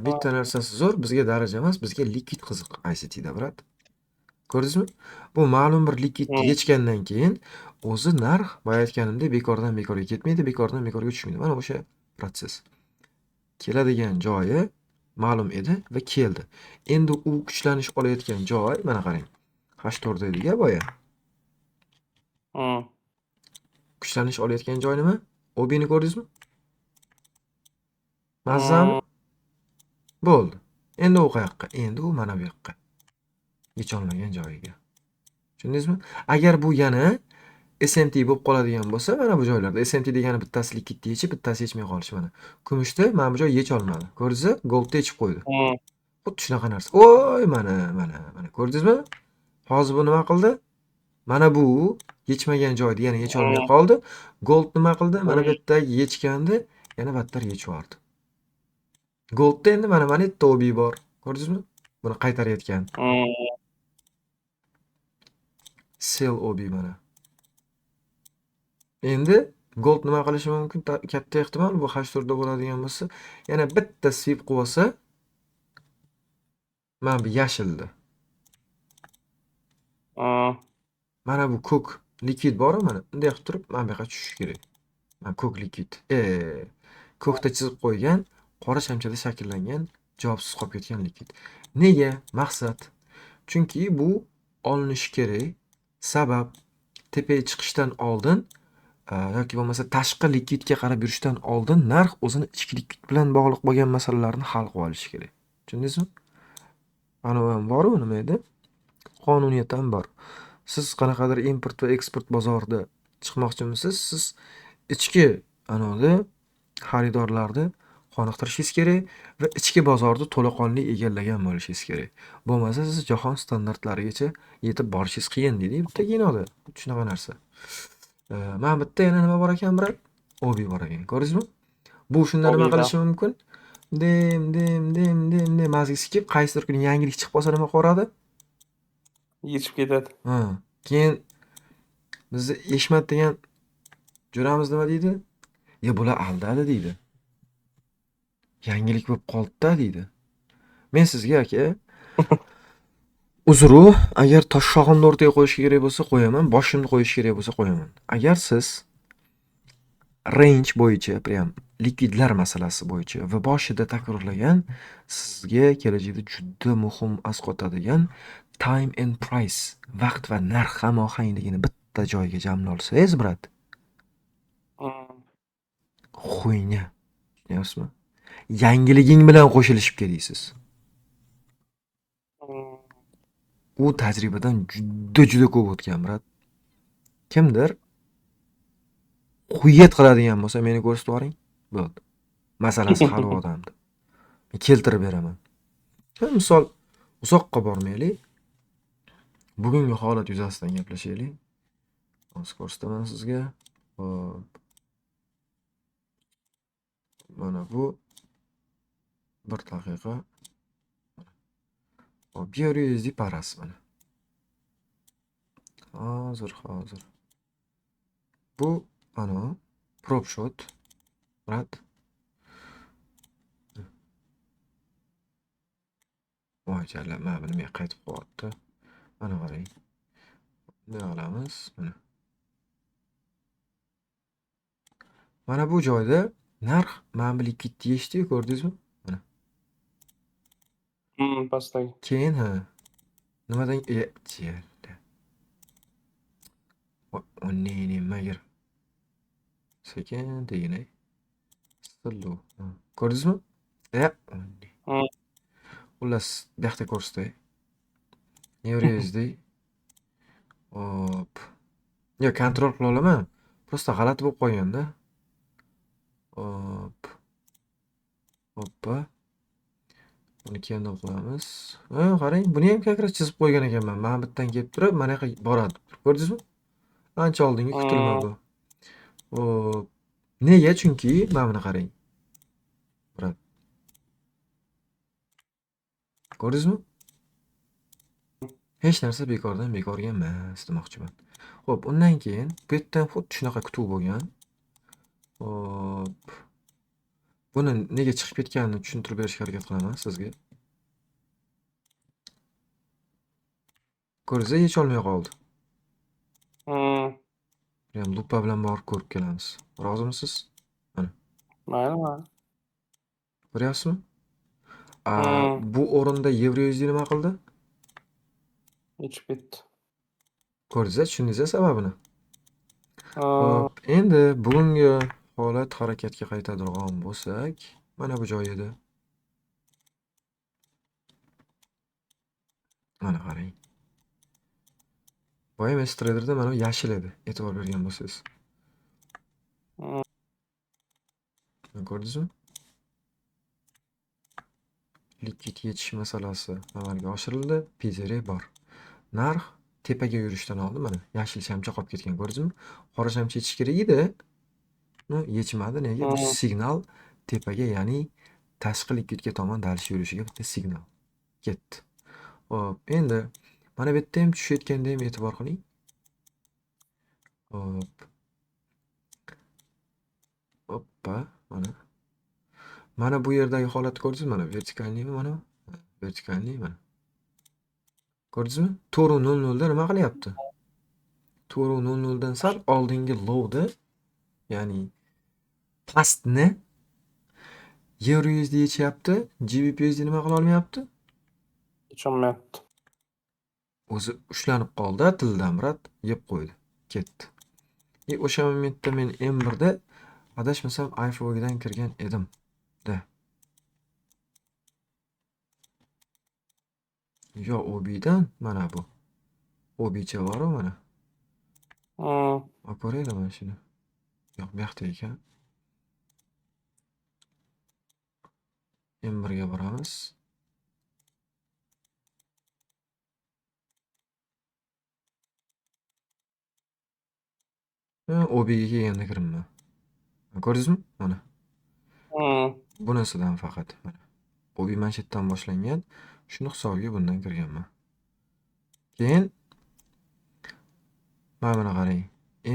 Bitta narsasi zo'r, bizga daraja emas, bizga likvid qiziq ICTda, brat. Ko'rdingizmi? Bu ma'lum bir likvidni yechgandan keyin o'zi narx, boya aytganimdek, bekordan bekorga ketmaydi, bekordan bekorga tushmaydi. Mana o'sha proses. Keladigan joyi ma'lum edi va keldi. Endi u kuchlanish olayotgan joy, mana qarang. H4 ediga boya. Kuchlanish olayotgan joy nima? OBni ko'rdingizmi? Mazami? Bo'ldi. Endi u qayoqqa? Endi u mana bu yoqqa. Yecholmagan joyiga. Tushundingizmi? Agar bu yana SMT bo'lib qoladigan bo'lsa, mana bu joylarda SMT degani bittasi likvidni yechib, bittasi yechmay qolish mana. Kumushda mana bu joy yecholmadi. Ko'rdingizmi? Goldda yechib qo'ydi. Xuddi shunaqa narsa. Voy, mana. Ko'rdingizmi? Hozir bu nima qildi? Mana bu yechmagan joyda yana yecholmay qoldi. Gold nima qildi? Mana bu yerdagi yechgandi, yana battar yechib yubordi. Goldda endi mana yerda OB bor. Ko'rdingizmi? Buni qaytarayotgan. Sell OB mana. Endi gold nima qilishi mumkin? Katta ehtimol bu H4da bo'ladigan bo'lsa, yana bitta sweep qilib olsa, mana bu yashildi. Mana bu ko'k Likvid bor mana. Bunday qilib turib, mana bu yoqqa tushishi kerak. Mana ko'k likvid. Ko'kda chizib qo'ygan, qora shamchada shakllangan, javobsiz qolib ketgan likvid. Nega? Maqsad. Chunki bu olinishi kerak. Sabab tepaga chiqishdan oldin yoki bo'lmasa tashqi likvidga qarab yurishdan oldin narx o'zini ichki likvid bilan bog'liq bo'lgan masalalarni hal qilib olishi kerak. Tushundingizmi? Anavi ham bor-u, nima edi? Qonuniyat ham bor. Siz qanaqadir import va eksport bozorida chiqmoqchimisiz? Siz ichki anavida xaridorlarni qoniqtirishingiz kerak va ichki bozorni to'laqonli egallagan bo'lishingiz kerak. Bo'lmasa siz jahon standartlarigacha yetib borishingiz qiyin deydi bitta kinoda. Shunaqa narsa. Mana bu yerda yana nima bor ekan, brat? Obi bor ekan. Ko'rdingizmi? Bu shunda nima Obida. qilishi mumkin? Dem mazgisi kelib, qaysidir kuni yangilik chiqib qolsa nima qiladi? Yechib ketadi. Ha, keyin bizni Eshmat degan jo'ramiz nima deydi? Bular aldadi deydi. Yangilik bo'lib qoldi-da deydi. Men sizga aka uzru, agar toshshog'imni o'rtaga qo'yishga kerak bo'lsa qo'yaman, boshimni qo'yishga kerak bo'lsa qo'yaman. Agar siz range bo'yicha, prям likvidlar masalasi bo'yicha va boshida takrorlagan sizga kelajakda juda muhim asqotadigan time and price, vaqt va narx hamohangligini bitta joyga jamlay olsangiz, brat, xuyna. Tushunyapsizmi? Yangiliging bilan qo'shilishib kelasiz. U tajribadan juda ko'p o'tgan, brat. Kimdir quyet qiladigan bo'lsa, meni ko'rsatib yuboring. Bo'ldi. Masalasi hal odamdi. Men keltirib beraman. Misol uzoqqa bormaylik. Bugungi holat yuzasidan gaplashaylik. Hozir ko'rsataman sizga. Hop. Mana bu 1 daqiqa. Hop, USD parasi mana. Hozir. Bu ana prop shot. Brat. Voy jalla, mana buni men qaytib qo'yapti. Mana qarang. Bunday olamiz, mana. Mana bu joyda narx mana bu likvid deyishdi-yu, ko'rdingizmi? Mana. Pastdagi. Keyin nimadan jalla. Nima gir. Sekin deginay. Sillu. Ko'rdingizmi? Xullas, bu yoqda ko'rsatay. USD. Hop. Yo, kontrol qila olaman. Prosta g'alati bo'lib qolganda. Hop. Hoppa. Buni keyin qilamiz. Qarang, buni ham kakra chizib qo'ygan ekanman. Mana bu yerdan kelib turib, mana yoqqa boradi. Ko'rdingizmi? Ancha oldingi kutilma bu. Hop. Nega? Chunki mana buni qarang. Brat. Ko'rdingizmi? Hech narsa bekordan bekorga emas demoqchiman. Xo'p, undan keyin bu yerdan xuddi shunaqa kutuv bo'lgan. Hop. Buni nega chiqib ketganini tushuntirib berishga harakat qilaman sizga. Ko'ringiz, hech olmay qoldi. Ham lupa bilan borib ko'rib kelamiz. Rozimisiz? Mana. Mayli. Ko'ryapsizmi? Bu o'rinda EURUSD nima qildi? Yechib ketdi. Ko'rdingiz, tushundingiz sababini? Hop, endi bugungi holat harakatga qaytadigan bo'lsak, mana bu joy edi. Mana qarang. Boya MS Trader'da mana bu yashil edi, e'tibor bergan bo'lsangiz. Ko'rdingizmi? Likvid yetish masalasi amalga oshirildi, PZR bor. Narx tepaga yurishdan oldin mana yashil shamcha qolib ketgan, ko'rdingizmi? Qora shamcha yetish kerak edi. Yechmadi. Nega? Bu signal tepaga, ya'ni tashqi likvidga tomon dalish yurishiga bitta signal ketdi. Hop, endi mana bu yerda ham tushayotganda ham e'tibor qiling. Hop. Hoppa, mana. Mana bu yerdagi holatni ko'rdingizmi? Mana vertikalnimi mana? Vertikalni mana. Ko'rdingizmi? 4:00 da nima qilyapti? 4:00 dan sal oldingi low'da, ya'ni pastni EURUSD yechyapti, GBPUSD nima qila olmayapti? Yechilmayapti. O'zi ushlanib qoldi tildan brat, yeb qo'ydi, ketdi. O'sha momentda men M1da adashmasam iFOG'dan kirgan edim. Yo OB'dan mana bu. OBcha bor mana. Olib ko'raylik mana shuni. Yo'q, bu yoqda ekan. M1ga boramiz. OBga kelganda kiraman. Ko'rdingizmi? Mana. Bunisidan faqat mana. OB manshetdan boshlangan. Shuni hisobiga bundan kirganman. Keyin mana buni qarang.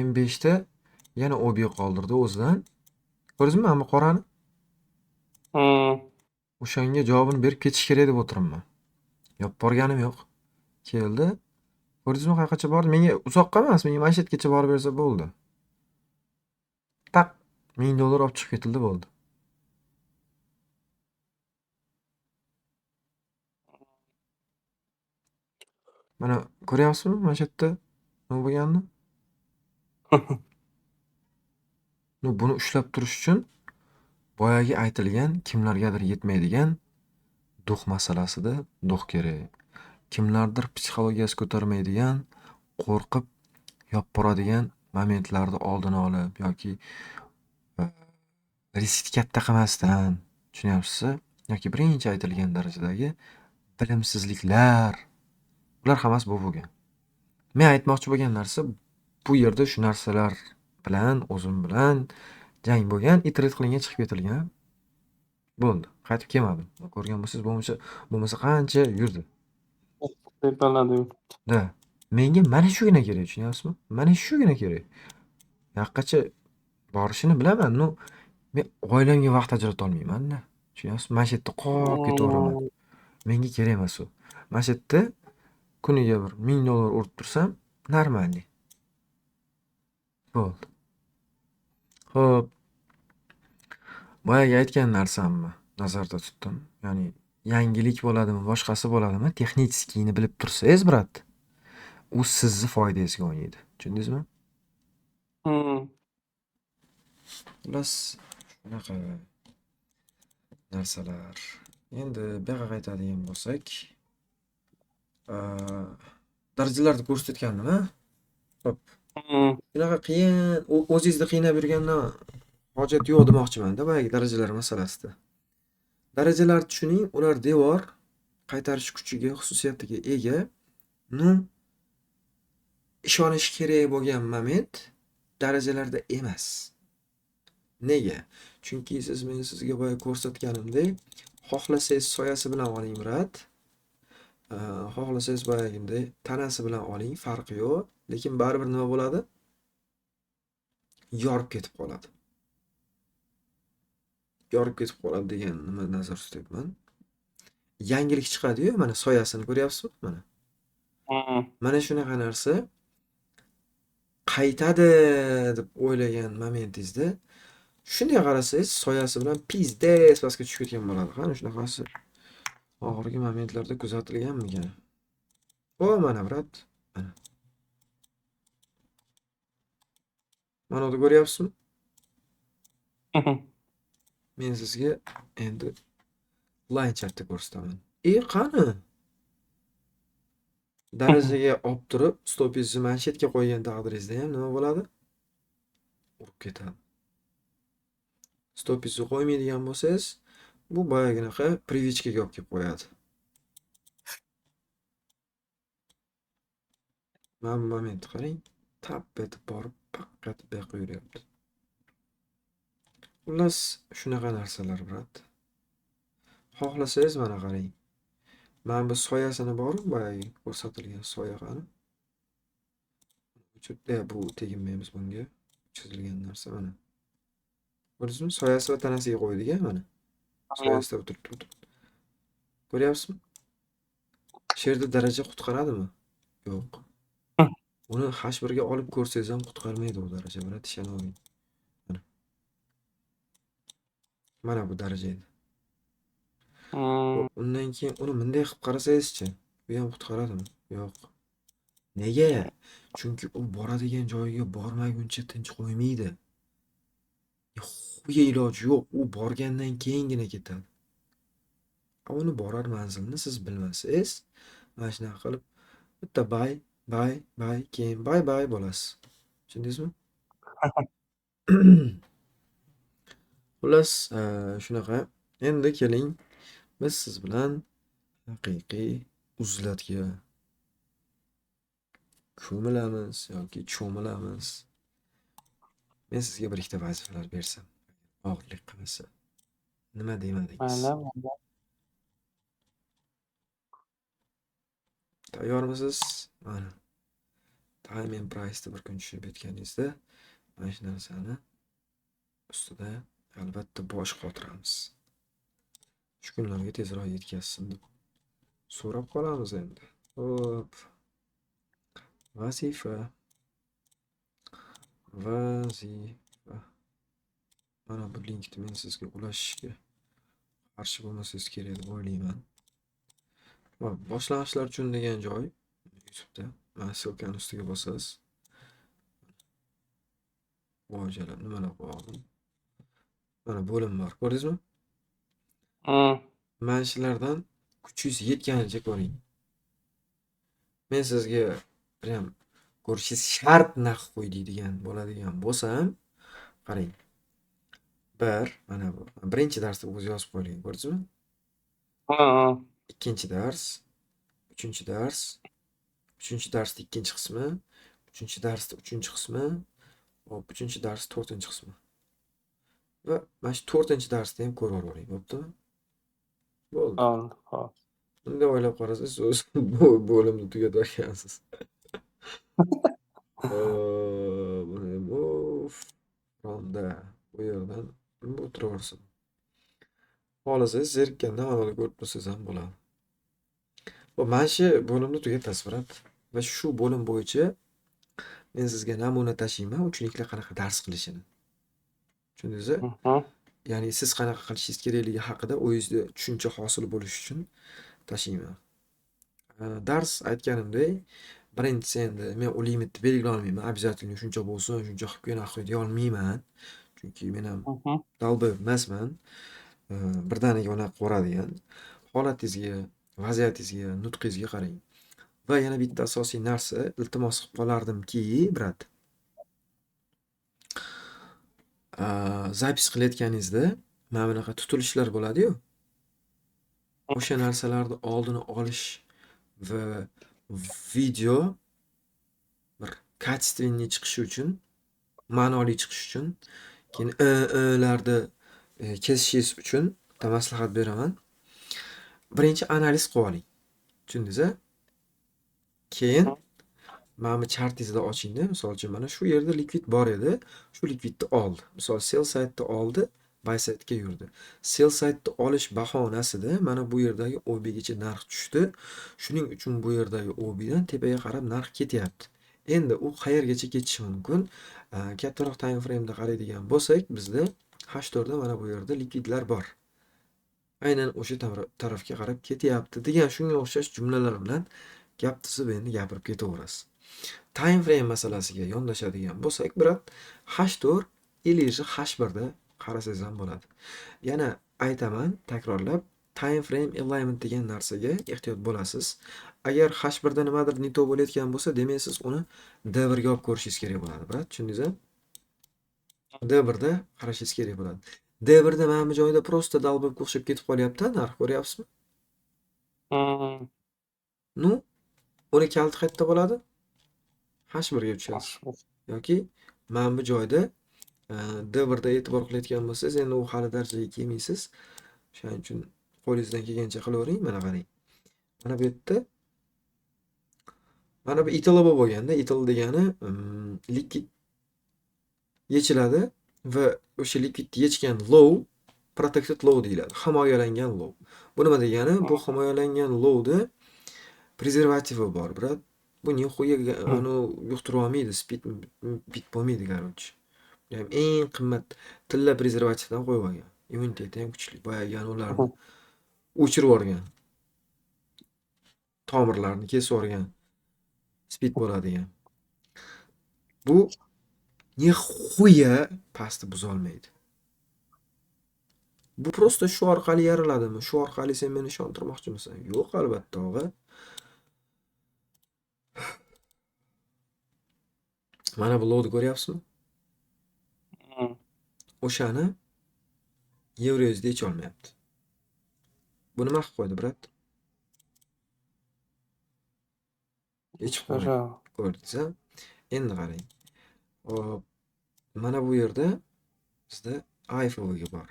M5 da yana OB qoldirdi o'zidan. Ko'rdingizmi mana bu qorani? O'shanga javobini berib ketish kerak deb o'tiribman. Yopib borganim yo'q. Keldi. Ko'rdingizmi qayergacha bordi? Menga uzoqqa emas, menga manshetgacha borib bersa bo'ldi. Tak $1000 olib chiqib ketildi bo'ldi. Mana ko'ryapsizmi manshetda nima bo'lganini? Buni ushlab turish uchun boyagi aytilgan kimlargadir yetmaydigan duh masalasida duh kerak. Kimlardir psixologiyasi ko'tarmaydigan, qo'rqib yopib boradigan momentlarni oldini olib yoki riskni katta qilmasdan, tushunyapsizmi? Yoki birinchi aytilgan darajadagi bilimsizliklar, bular hammasi bu bo'lgan. Men aytmoqchi bo'lgan narsa bu yerda shu narsalar bilan, o'zim bilan jang bo'lgan, iterat qilingan, chiqib ketilgan. Bo'ldi. Qaytib kelmadim. Ko'rgan bo'lsangiz, bo'lmasa qancha yurdi. Da. Menga mana shugina kerak, tushunyapsizmi? Mana shugina kerak. Yoqqacha borishini bilaman. Men oilamga vaqt ajrata olmayman-da. Tushunyapsizmi? Mana shu yerda qolib ketaveraman. Menga kerak emas u. Mana shu yerda kuniga bir $1000 urib tursam, normalniy. Bo'ldi. Xo'p. Boyagi aytgan narsamni nazarda tutdim. Ya'ni yangilik bo'ladimi, boshqasi bo'ladimi, texnicheskiyni bilib tursangiz, brat, u sizni foydangizga o'ynaydi. Tushundingizmi? Xullas, shunaqa narsalar. Endi bu yoqqa qaytadigan bo'lsak, darajalarni ko'rsatgandim-a? Xo'p. Bunaqa qiyin, o'zingizni qiynab yurgandan hojat yo'q demoqchiman-da boyagi darajalar masalasida. Darajalar tushuning, ular devor qaytarish kuchiga, xususiyatiga ega. Ishonish kerak bo'lgan moment darajalarda emas. Nega? Chunki men sizga boya ko'rsatganimdek, xohlasangiz soyasi bilan oling, brat. Xohlasangiz boyagiday tanasi bilan oling, farqi yo'q. Lekin baribir nima bo'ladi? Yorib ketib qoladi. Yorib ketib qoladi degan nima nazarda tutyapman. Yangilik chiqadi-yu, mana soyasini ko'ryapsizmi? Mana. Mana shunaqa narsa qaytadi deb o'ylagan momentingizda shunday qarasangiz, soyasi bilan pizdes pastga tushib ketgan bo'ladi. Qani shunaqasi oxirgi momentlarda kuzatilganmikan? Mana brat, mana. Mana uni ko'ryapsizmi? Men sizga endi line chatda ko'rsataman. Qani? Darajaga olib turib, stopingizni manshetga qo'ygan taqdiringizda ham nima bo'ladi? Urib ketadi. Stopingizni qo'ymaydigan bo'lsangiz, bu boyaginaqa privichkaga olib kelib qo'yadi. Mana bu momentni qarang, tap etib borib, faqat bu yoqqa yuryapti. Xullas, shunaqa narsalar, brat. Xohlasangiz mana qarang. Mana bu soyasini bor, boyagi ko'rsatilgan soya qani. Bu teginmaymiz bunga. Chizilgan narsa mana. Ko'rdingizmi? Soyasi va tanasiga qo'ydik-a mana. Soyasida o'tirib. Ko'ryapsizmi? Shu yerda daraja qutqaradimi? Yo'q. Uni H1 ga olib ko'rsangiz ham qutqarmaydi u daraja, brat, ishonib oling. Mana, mana bu daraja edi. Hmm. Undan keyin uni bunday qilib qarasangizchi, bu ham qutqaradimi? Yo'q. Nega? Chunki u boradigan joyiga bormaguncha tinch qo'ymaydi. Yo'q, iloji yo'q. U borgandan keyingina ketadi. Uni borar manzilni siz bilmasangiz, mana shunaqa qilib bitta bay, bay, bay, keyin bay bay bo'lasiz. Tushundingizmi? Xullas, shunaqa. Endi keling, biz siz bilan haqiqiy uzlatga ko'milamiz yoki cho'milamiz. Men sizga bir ikkita vazifalar bersam, og'irlik qilmasa, nima demadingiz? Mayli, mayli. Tayyormisiz? Mana, time and price'ni bir kun tushunib yetganingizda, mana shu narsani ustida albatta bosh qotiramiz. Shu kunlarga tezroq yetkazsin deb so'rab qolamiz endi. Hop. Vazifa. Vazifa. Mana bu linkni men sizga ulashishga qarshi bo'lmasangiz kerak deb o'ylayman. Va boshlang'ichlar uchun degan joy YouTube'da. Mana ssilkani ustiga bosasiz. Mo'ljalab nimalar qo'ydim. Mana bo'lim bor, ko'rdingizmi? Hmm. Mana shulardan kuchingiz yetganicha ko'ring. Men sizga prям ko'rishingiz shart naq qo'y deydigan bo'ladigan bo'lsam, qarang. Mana bu. Birinchi darsda o'zi yozib qo'yilgan, ko'rdingizmi? Hmm. Ikkinchi dars, uchinchi dars, uchinchi darsda ikkinchi qismi, uchinchi darsda uchinchi qismi, hop, uchinchi dars to'rtinchi qismi. Va mana shu to'rtinchi darsda ham ko'rib olavering, bo'ptimi? Bo'ldi. Hop. Bunday o'ylab qarasangiz, o'z bu bo'limni tugatgansiz. Buni move ronda bu yerdan o'tiraversin. Xohlasangiz zerikganda mana ko'rib tursangiz ham bo'ladi. Mana shu bo'limni tugatasiz, brat. Va shu bo'lim bo'yicha men sizga namuna tashiyman, uchinchilar qanaqa dars qilishini. Tushundingizmi? Ya'ni siz qanaqa qilishingiz kerakligi haqida o'zingizda tushuncha hosil bo'lishi uchun tashiyman. Dars aytganimdek, birinchisi endi men u limitni belgilay olmayman. Обязательно shuncha bo'lsin, shuncha qilib keyin aql deya olmayman. Chunki men ham dalboy emasman. Birdaniga unaqa ko'radigan. Holatingizga, vaziyatingizga, nutqingizga qarang. Va yana bitta asosiy narsa, iltimos qilib qolardimki, brat. Zapis qilayotganingizda mana bunaqa tutilishlar bo'ladi-yu. O'sha narsalarni oldini olish va video bir kачественный chiqishi uchun, ma'noli chiqishi uchun, keyin larni kesishingiz uchun maslahat beraman. Birinchi analiz qilib oling. Tushundingiz-a? Keyin mana bu chartingizni oching-da, misol uchun mana shu yerda likvid bor edi. Shu likvidni oldi. Misol sell saytni oldi, buy saytga yurdi. Sell saytni olish bahonasida mana bu yerdagi OB gacha narx tushdi. Shuning uchun bu yerdagi OB dan tepaga qarab narx ketyapti. Endi u qayergacha ketishi mumkin? Kattaroq time frame da qaraydigan bo'lsak, bizda H4 da mana bu yerda likvidlar bor. Aynan o'sha tarafga qarab ketyapti degan shunga o'xshash jumlalar bilan gap tuzib endi gapirib ketaverasiz. Time frame masalasiga yondashadigan bo'lsak, brat, H4 или же H1 da qarasangiz ham bo'ladi. Yana aytaman, takrorlab, time frame alignment degan narsaga ehtiyot bo'lasiz. Agar H1 da nimadir neto bo'layotgan bo'lsa, demak siz uni D1 ga olib ko'rishingiz kerak bo'ladi, brat. Tushundingizmi? D1 da qarashingiz kerak bo'ladi. D1 da mana bu joyda prosta dalbobga o'xshab ketib qolyapti, narx ko'ryapsizmi? Nu, uni kalti qayerda bo'ladi? H1 ga tushasiz. Yoki mana bu joyda D1 da e'tibor qilayotgan bo'lsangiz, endi u hali darajaga kelmaysiz. Shuning uchun qo'lingizdan kelgancha qilavering. Mana qarang. Mana bu yerda mana bu ETL bo'lganda, ETL degani likvid yechiladi va o'sha likvidni yechgan low protected low deyiladi. Himoyalangan low. Bu nima degani? Bu himoyalangan lowda prezervativi bor, brat. Bu nihoya yuqtirib olmaydi, bit bo'lmaydi, короче. Ham eng qimmat tilla prezervativdan qo'yib olgan. Immuniteti ham kuchli. Boyagi ularni o'chirib yuborgan. Tomirlarni kesib yuborgan. Spid bo'ladigan. Bu nihoya pastni buzolmaydi. Bu prosta shu orqali yariladimi? Shu orqali sen meni ishontirmoqchimisan? Yo'q, albatta, og'a. Mana bu lodni ko'ryapsizmi? O'shani Yevro'yuzda yecholmayapti. Bu nima qilib qo'ydi, brat? Yechib qo'ydi. Ko'rdingiz-a? Endi qarang. Hop, mana bu yerda bizda iPhone bor.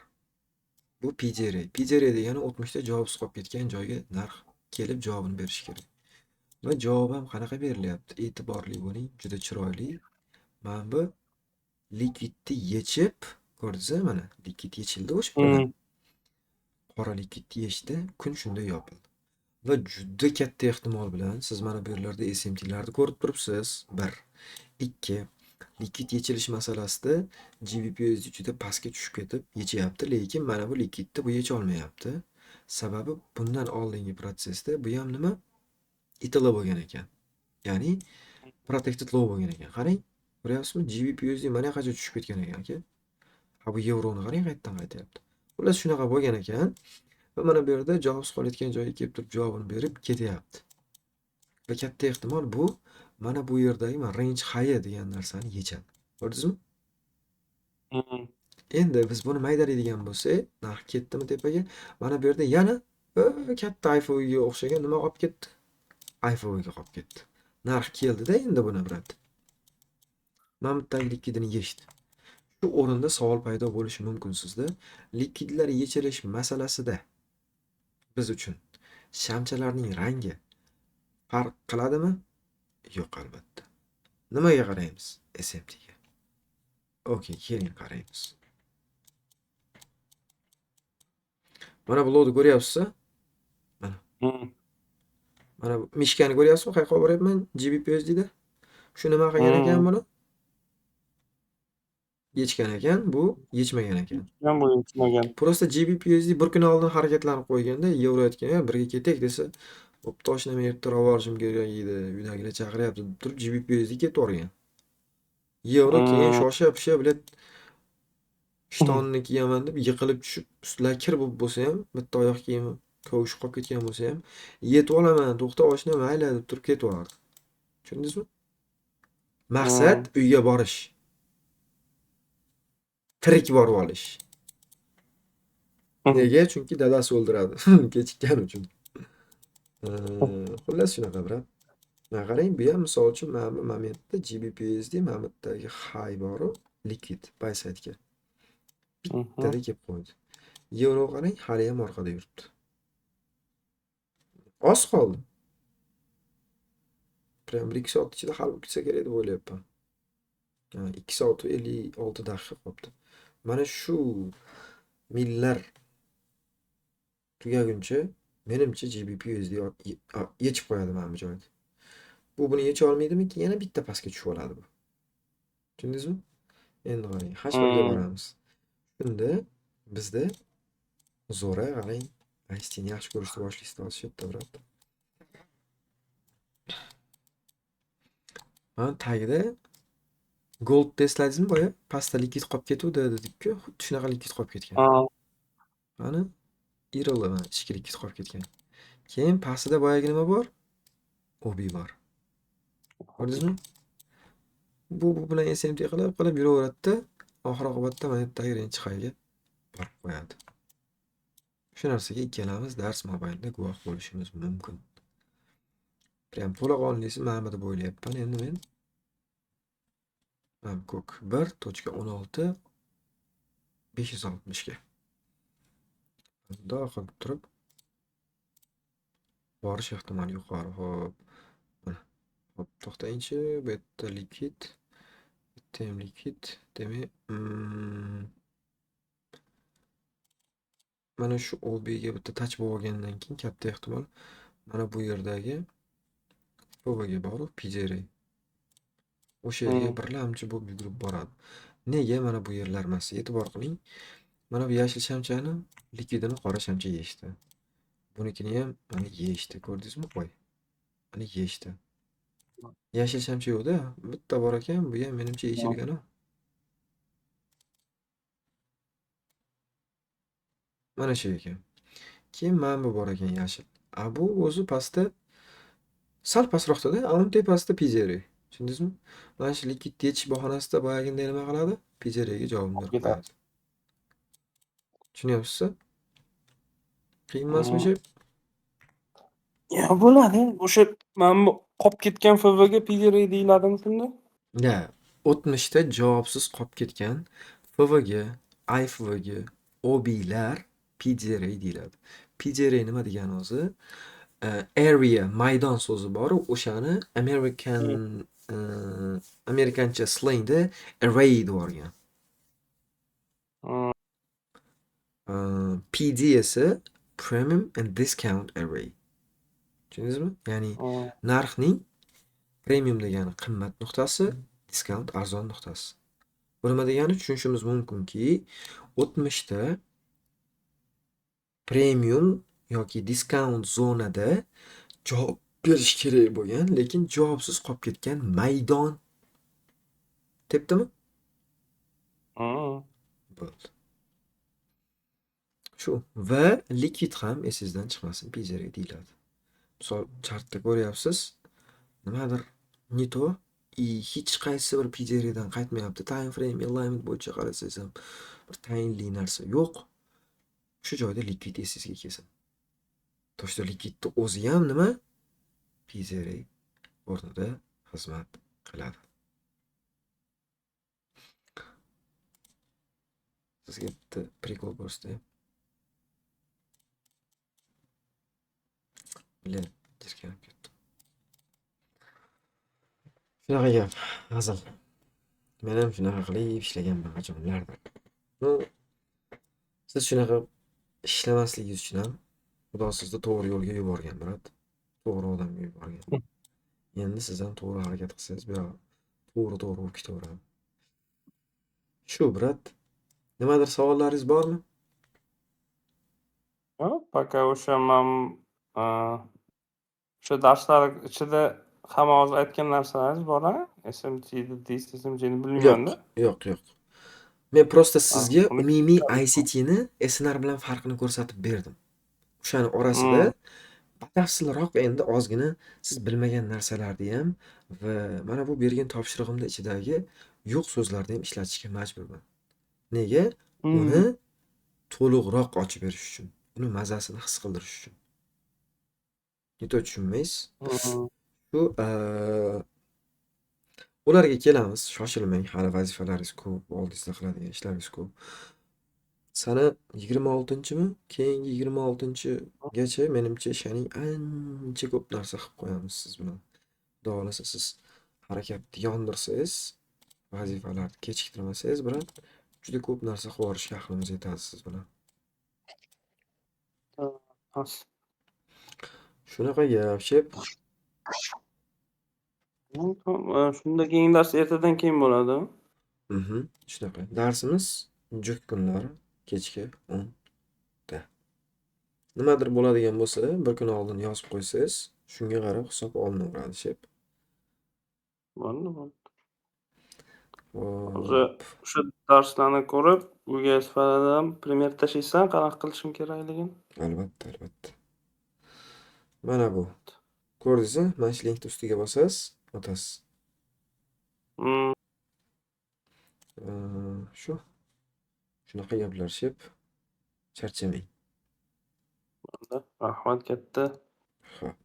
Bu PJR. PJR degani o'tmishda javobsiz qolib ketgan joyga narx kelib javobini berish kerak. Va javob ham qanaqa berilyapti? E'tiborli bo'ling, juda chiroyli. Mana bu likvidni yechib, ko'rdingiz-a? Mana likvid yechildi o'sha yerda. Qora likvidni yechdi, kun shunda yopildi. Va juda katta ehtimol bilan siz mana bu yerlarda SMT'larni ko'rib turibsiz. 1. 2. Likvid yechilish masalasida GBP/USD juda pastga tushib ketib yechyapti, lekin mana bu likvidni bu yecha olmayapti. Sababi bundan oldingi protsessda bu ham nima? ETL bo'lgan ekan. Ya'ni protected low bo'lgan ekan. Qarang, ko'ryapsizmi? GBP/USD mana qancha tushib ketgan ekan aka. Ha, bu yevroni qarang, qayerdan qaytyapti. Xullas shunaqa bo'lgan ekan. Va mana bu yerda javobsiz qolayotgan joyga kelib turib javobini berib ketyapti. Va katta ehtimol bu mana bu yerdagi range high degan narsani yechadi. Ko'rdingizmi? Endi biz buni maydalaydigan bo'lsak, narx ketdimi tepaga? Mana bu yerda yana katta iPhone'ga o'xshagan nima qolib ketdi? iPhone'ga qolib ketdi. Narx keldida endi buni, brat. Mamutdagi likvidini yechdi. Shu o'rinda savol paydo bo'lishi mumkin sizda. Likvidlar yechilish masalasida biz uchun shamchalarning rangi farq qiladimi? Yo'q, albatta. Nimaga qaraymiz? SMTga. Okey, keling qaraymiz. Mana bu lodni ko'ryapsiz-a? Mana. Mana bu mishkani ko'ryapsizmi? Qayerga olib boryapman? GBP/USD da. Shu nima qilgan ekan buni? Yechgan ekan, bu yechmagan ekan. Bu yetmagan. Prosta GBP/USD bir kun oldin harakatlanib qo'yganda, yevro aytgan, birga ketek desa, "Hop, toshnamay yerda ravorishim kerak edi. Uydagilar chaqiryapti" deb turib GBP/USD ketib o'rgan. Yevro keyin shosha-pisha bilet shtonni kiyaman deb yiqilib tushib, ustlari kir bo'lsa ham, bitta oyoq kiyimi kovushib qolib ketgan bo'lsa ham, "Yetib olaman, to'xta oshna, mayli" deb turib ketib o'rardi. Tushundingizmi? Maqsad uyga borish. Tirik borib olish. Nega? Chunki dadasi o'ldiradi. Kechikkani uchun. Xullas shunaqa, brat. Mana qarang, bu ham misol uchun mana bu momentda GBP/USD mamutdagi high boru likvid buy side'ga. Bittada kelib qo'ydi. Yevro qarang, hali ham orqada yuribdi. Oz qoldi. Prям 1-2 soat ichida hal bo'lib ketsa kerak deb o'ylayapman. 2 soat va 56 daqiqa qolibdi. Mana shu millar tugaguncha menimcha GBP/USD yechib qo'yadi mana bu joyda. Bu buni yecha olmaydimi? Yana bitta pastga tushib oladi bu. Tushundingizmi? Endi qarang, H1 ga boramiz. Shunda bizda zo'ra qarang, Aystin yaxshi ko'rishni boshlaysiz hozir brat. Mana tagida gold testladingizmi boya? Pastda likvid qolib ketuvdi dedik-ku, xuddi shunaqa likvid qolib ketgan. Mana irili mana ichki likvid qolib ketgan. Keyin pastida boyagi nima bor? OB bor. Ko'rdingizmi? Bu bilan SMT qilib yuraveradi-da, oxir oqibatda mana bu range high'ga borib qo'yadi. Shu narsaga ikkalamiz dars mobaynida guvoh bo'lishimiz mumkin. Prям to'laqonlisi mana deb o'ylayapman endi men. Mana ko'k 1.16 560 ga. Bundoq qilib turib borish ehtimoli yuqori. Hop. Mana. Hop, to'xtayinchi. Bu yerda likvid. Bitta ham likvid. Demak, mana shu OB ga bitta touch bo'lgandan keyin katta ehtimol mana bu yerdagi FVga boru PJR. O'sha yerga Hmm. birlamchi bo'lib yugurib boradi. Nega mana bu yerlar emas? E'tibor qiling. Mana bu yashil shamchani likvidini qora shamcha yeyishdi. Bunikini ham mana yeyishdi. Ko'rdingizmi? Qo'y. Mana yeyishdi. Yashil shamcha yo'qda. Bitta bor ekan, bu ham menimcha yechilgan. Mana shu ekan. Keyin mana bu bor ekan yashil. Bu o'zi pastda sal pastroqda-da, uni tepasida PJR. Tushundingizmi? Mana shu likvid yechish bahonasida boyagiday nima qiladi? PJRga javob berib Ketadi. qo'yadi. Tushunyapsizmi? Qiyin emasmi Hmm. shu? Ya bo'ladi. O'sha mana bu qolib ketgan FVga PJR deyiladimi shunda? Ya, o'tmishda javobsiz qolib ketgan FVga, IFVga, OBlar PJR deyiladi. PJR nima degani o'zi? Area, maydon so'zi bor, o'shani amerikancha slangda array deb yuborgan. Hmm. PD esa premium and discount array. Tushundingizmi? Ya'ni Hmm. narxning premium degani qimmat nuqtasi, discount arzon nuqtasi. Bu nima degani? Tushunishimiz mumkinki, o'tmishda premium yoki discount zonada javob berish kerak bo'lgan, lekin javobsiz qolib ketgan maydon. Tepdimi? Hmm. Bo'ldi. Shu. Va likvid ham esingizdan chiqmasin, PJR deyiladi. Misol chartda ko'ryapsiz, nimadir не то hech qaysi bir PJRdan qaytmayapti. Time frame, alignment bo'yicha qarasangiz ham bir tayinli narsa yo'q. Shu joyda likvid esingizga kelsin. То что likvidni o'zi ham nima? PJR o'rnida xizmat qiladi. Sizga bitta prikol ko'rsatay. Bilan jirkanib ketdim. Shunaqa gap, hazil. Men ham shunaqa qilib ishlaganman qachonlardir. Ну, siz shunaqa ishlamasligingiz uchun ham Xudo sizni to'g'ri yo'lga yuborgan, brat. To'g'ri odamga yuborgan. Endi siz ham to'g'ri harakat qilsangiz, bu yoq to'g'ri bo'lib ketaveradi. Shu, brat. Nimadir savollaringiz bormi? Пока o'sha o'sha darslar ichida hamma hozir aytgan narsalaringiz bor-a? SMT'ni, DSMT'ni bilmayman-da. Yo'q. Men prosta sizga uni umumiy ICTni SNR bilan farqini ko'rsatib berdim. O'shani orasida batafsilroq endi ozgina siz bilmagan narsalarni ham va mana bu bergan topshirig'imda ichidagi yo'q so'zlarni ham ishlatishga majburman. Nega? Uni to'liqroq ochib berish uchun, uni mazasini his qildirish uchun. Neto tushunmaysiz? Shu ularga kelamiz, shoshilmang, hali vazifalaringiz ko'p, oldingizda qiladigan ishlaringiz ko'p. Sana 26-mi? Keyingi 26-gacha menimcha ishaning ancha ko'p narsa qilib qo'yamiz siz bilan. Xudo xolasa siz harakatni yondirsangiz, vazifalarni kechiktirmasangiz, bilan juda ko'p narsa qilib yuborishga aqlimiz yetadi siz bilan. Shunaqa gap, shep. Shunda keyin dars ertadan keyin bo'ladi. Shunaqa. Darsimiz juft kunlari kechki 10 da. Nimadir bo'ladigan bo'lsa, bir kun oldin yozib qo'ysangiz, shunga qarab hisob olinaveradi, shep. Bo'ldi. Hop. Hozir o'sha darslarni ko'rib, uyga sifatida primer tashlaysan, qanaqa qilishim kerakligini. Albatta. Mana bu. Ko'rdingizmi? Mana shu linkni ustiga bosasiz, o'tasiz. Shu. Shunaqa gaplar, shep. Charchamang. Rahmat katta. Xo'p.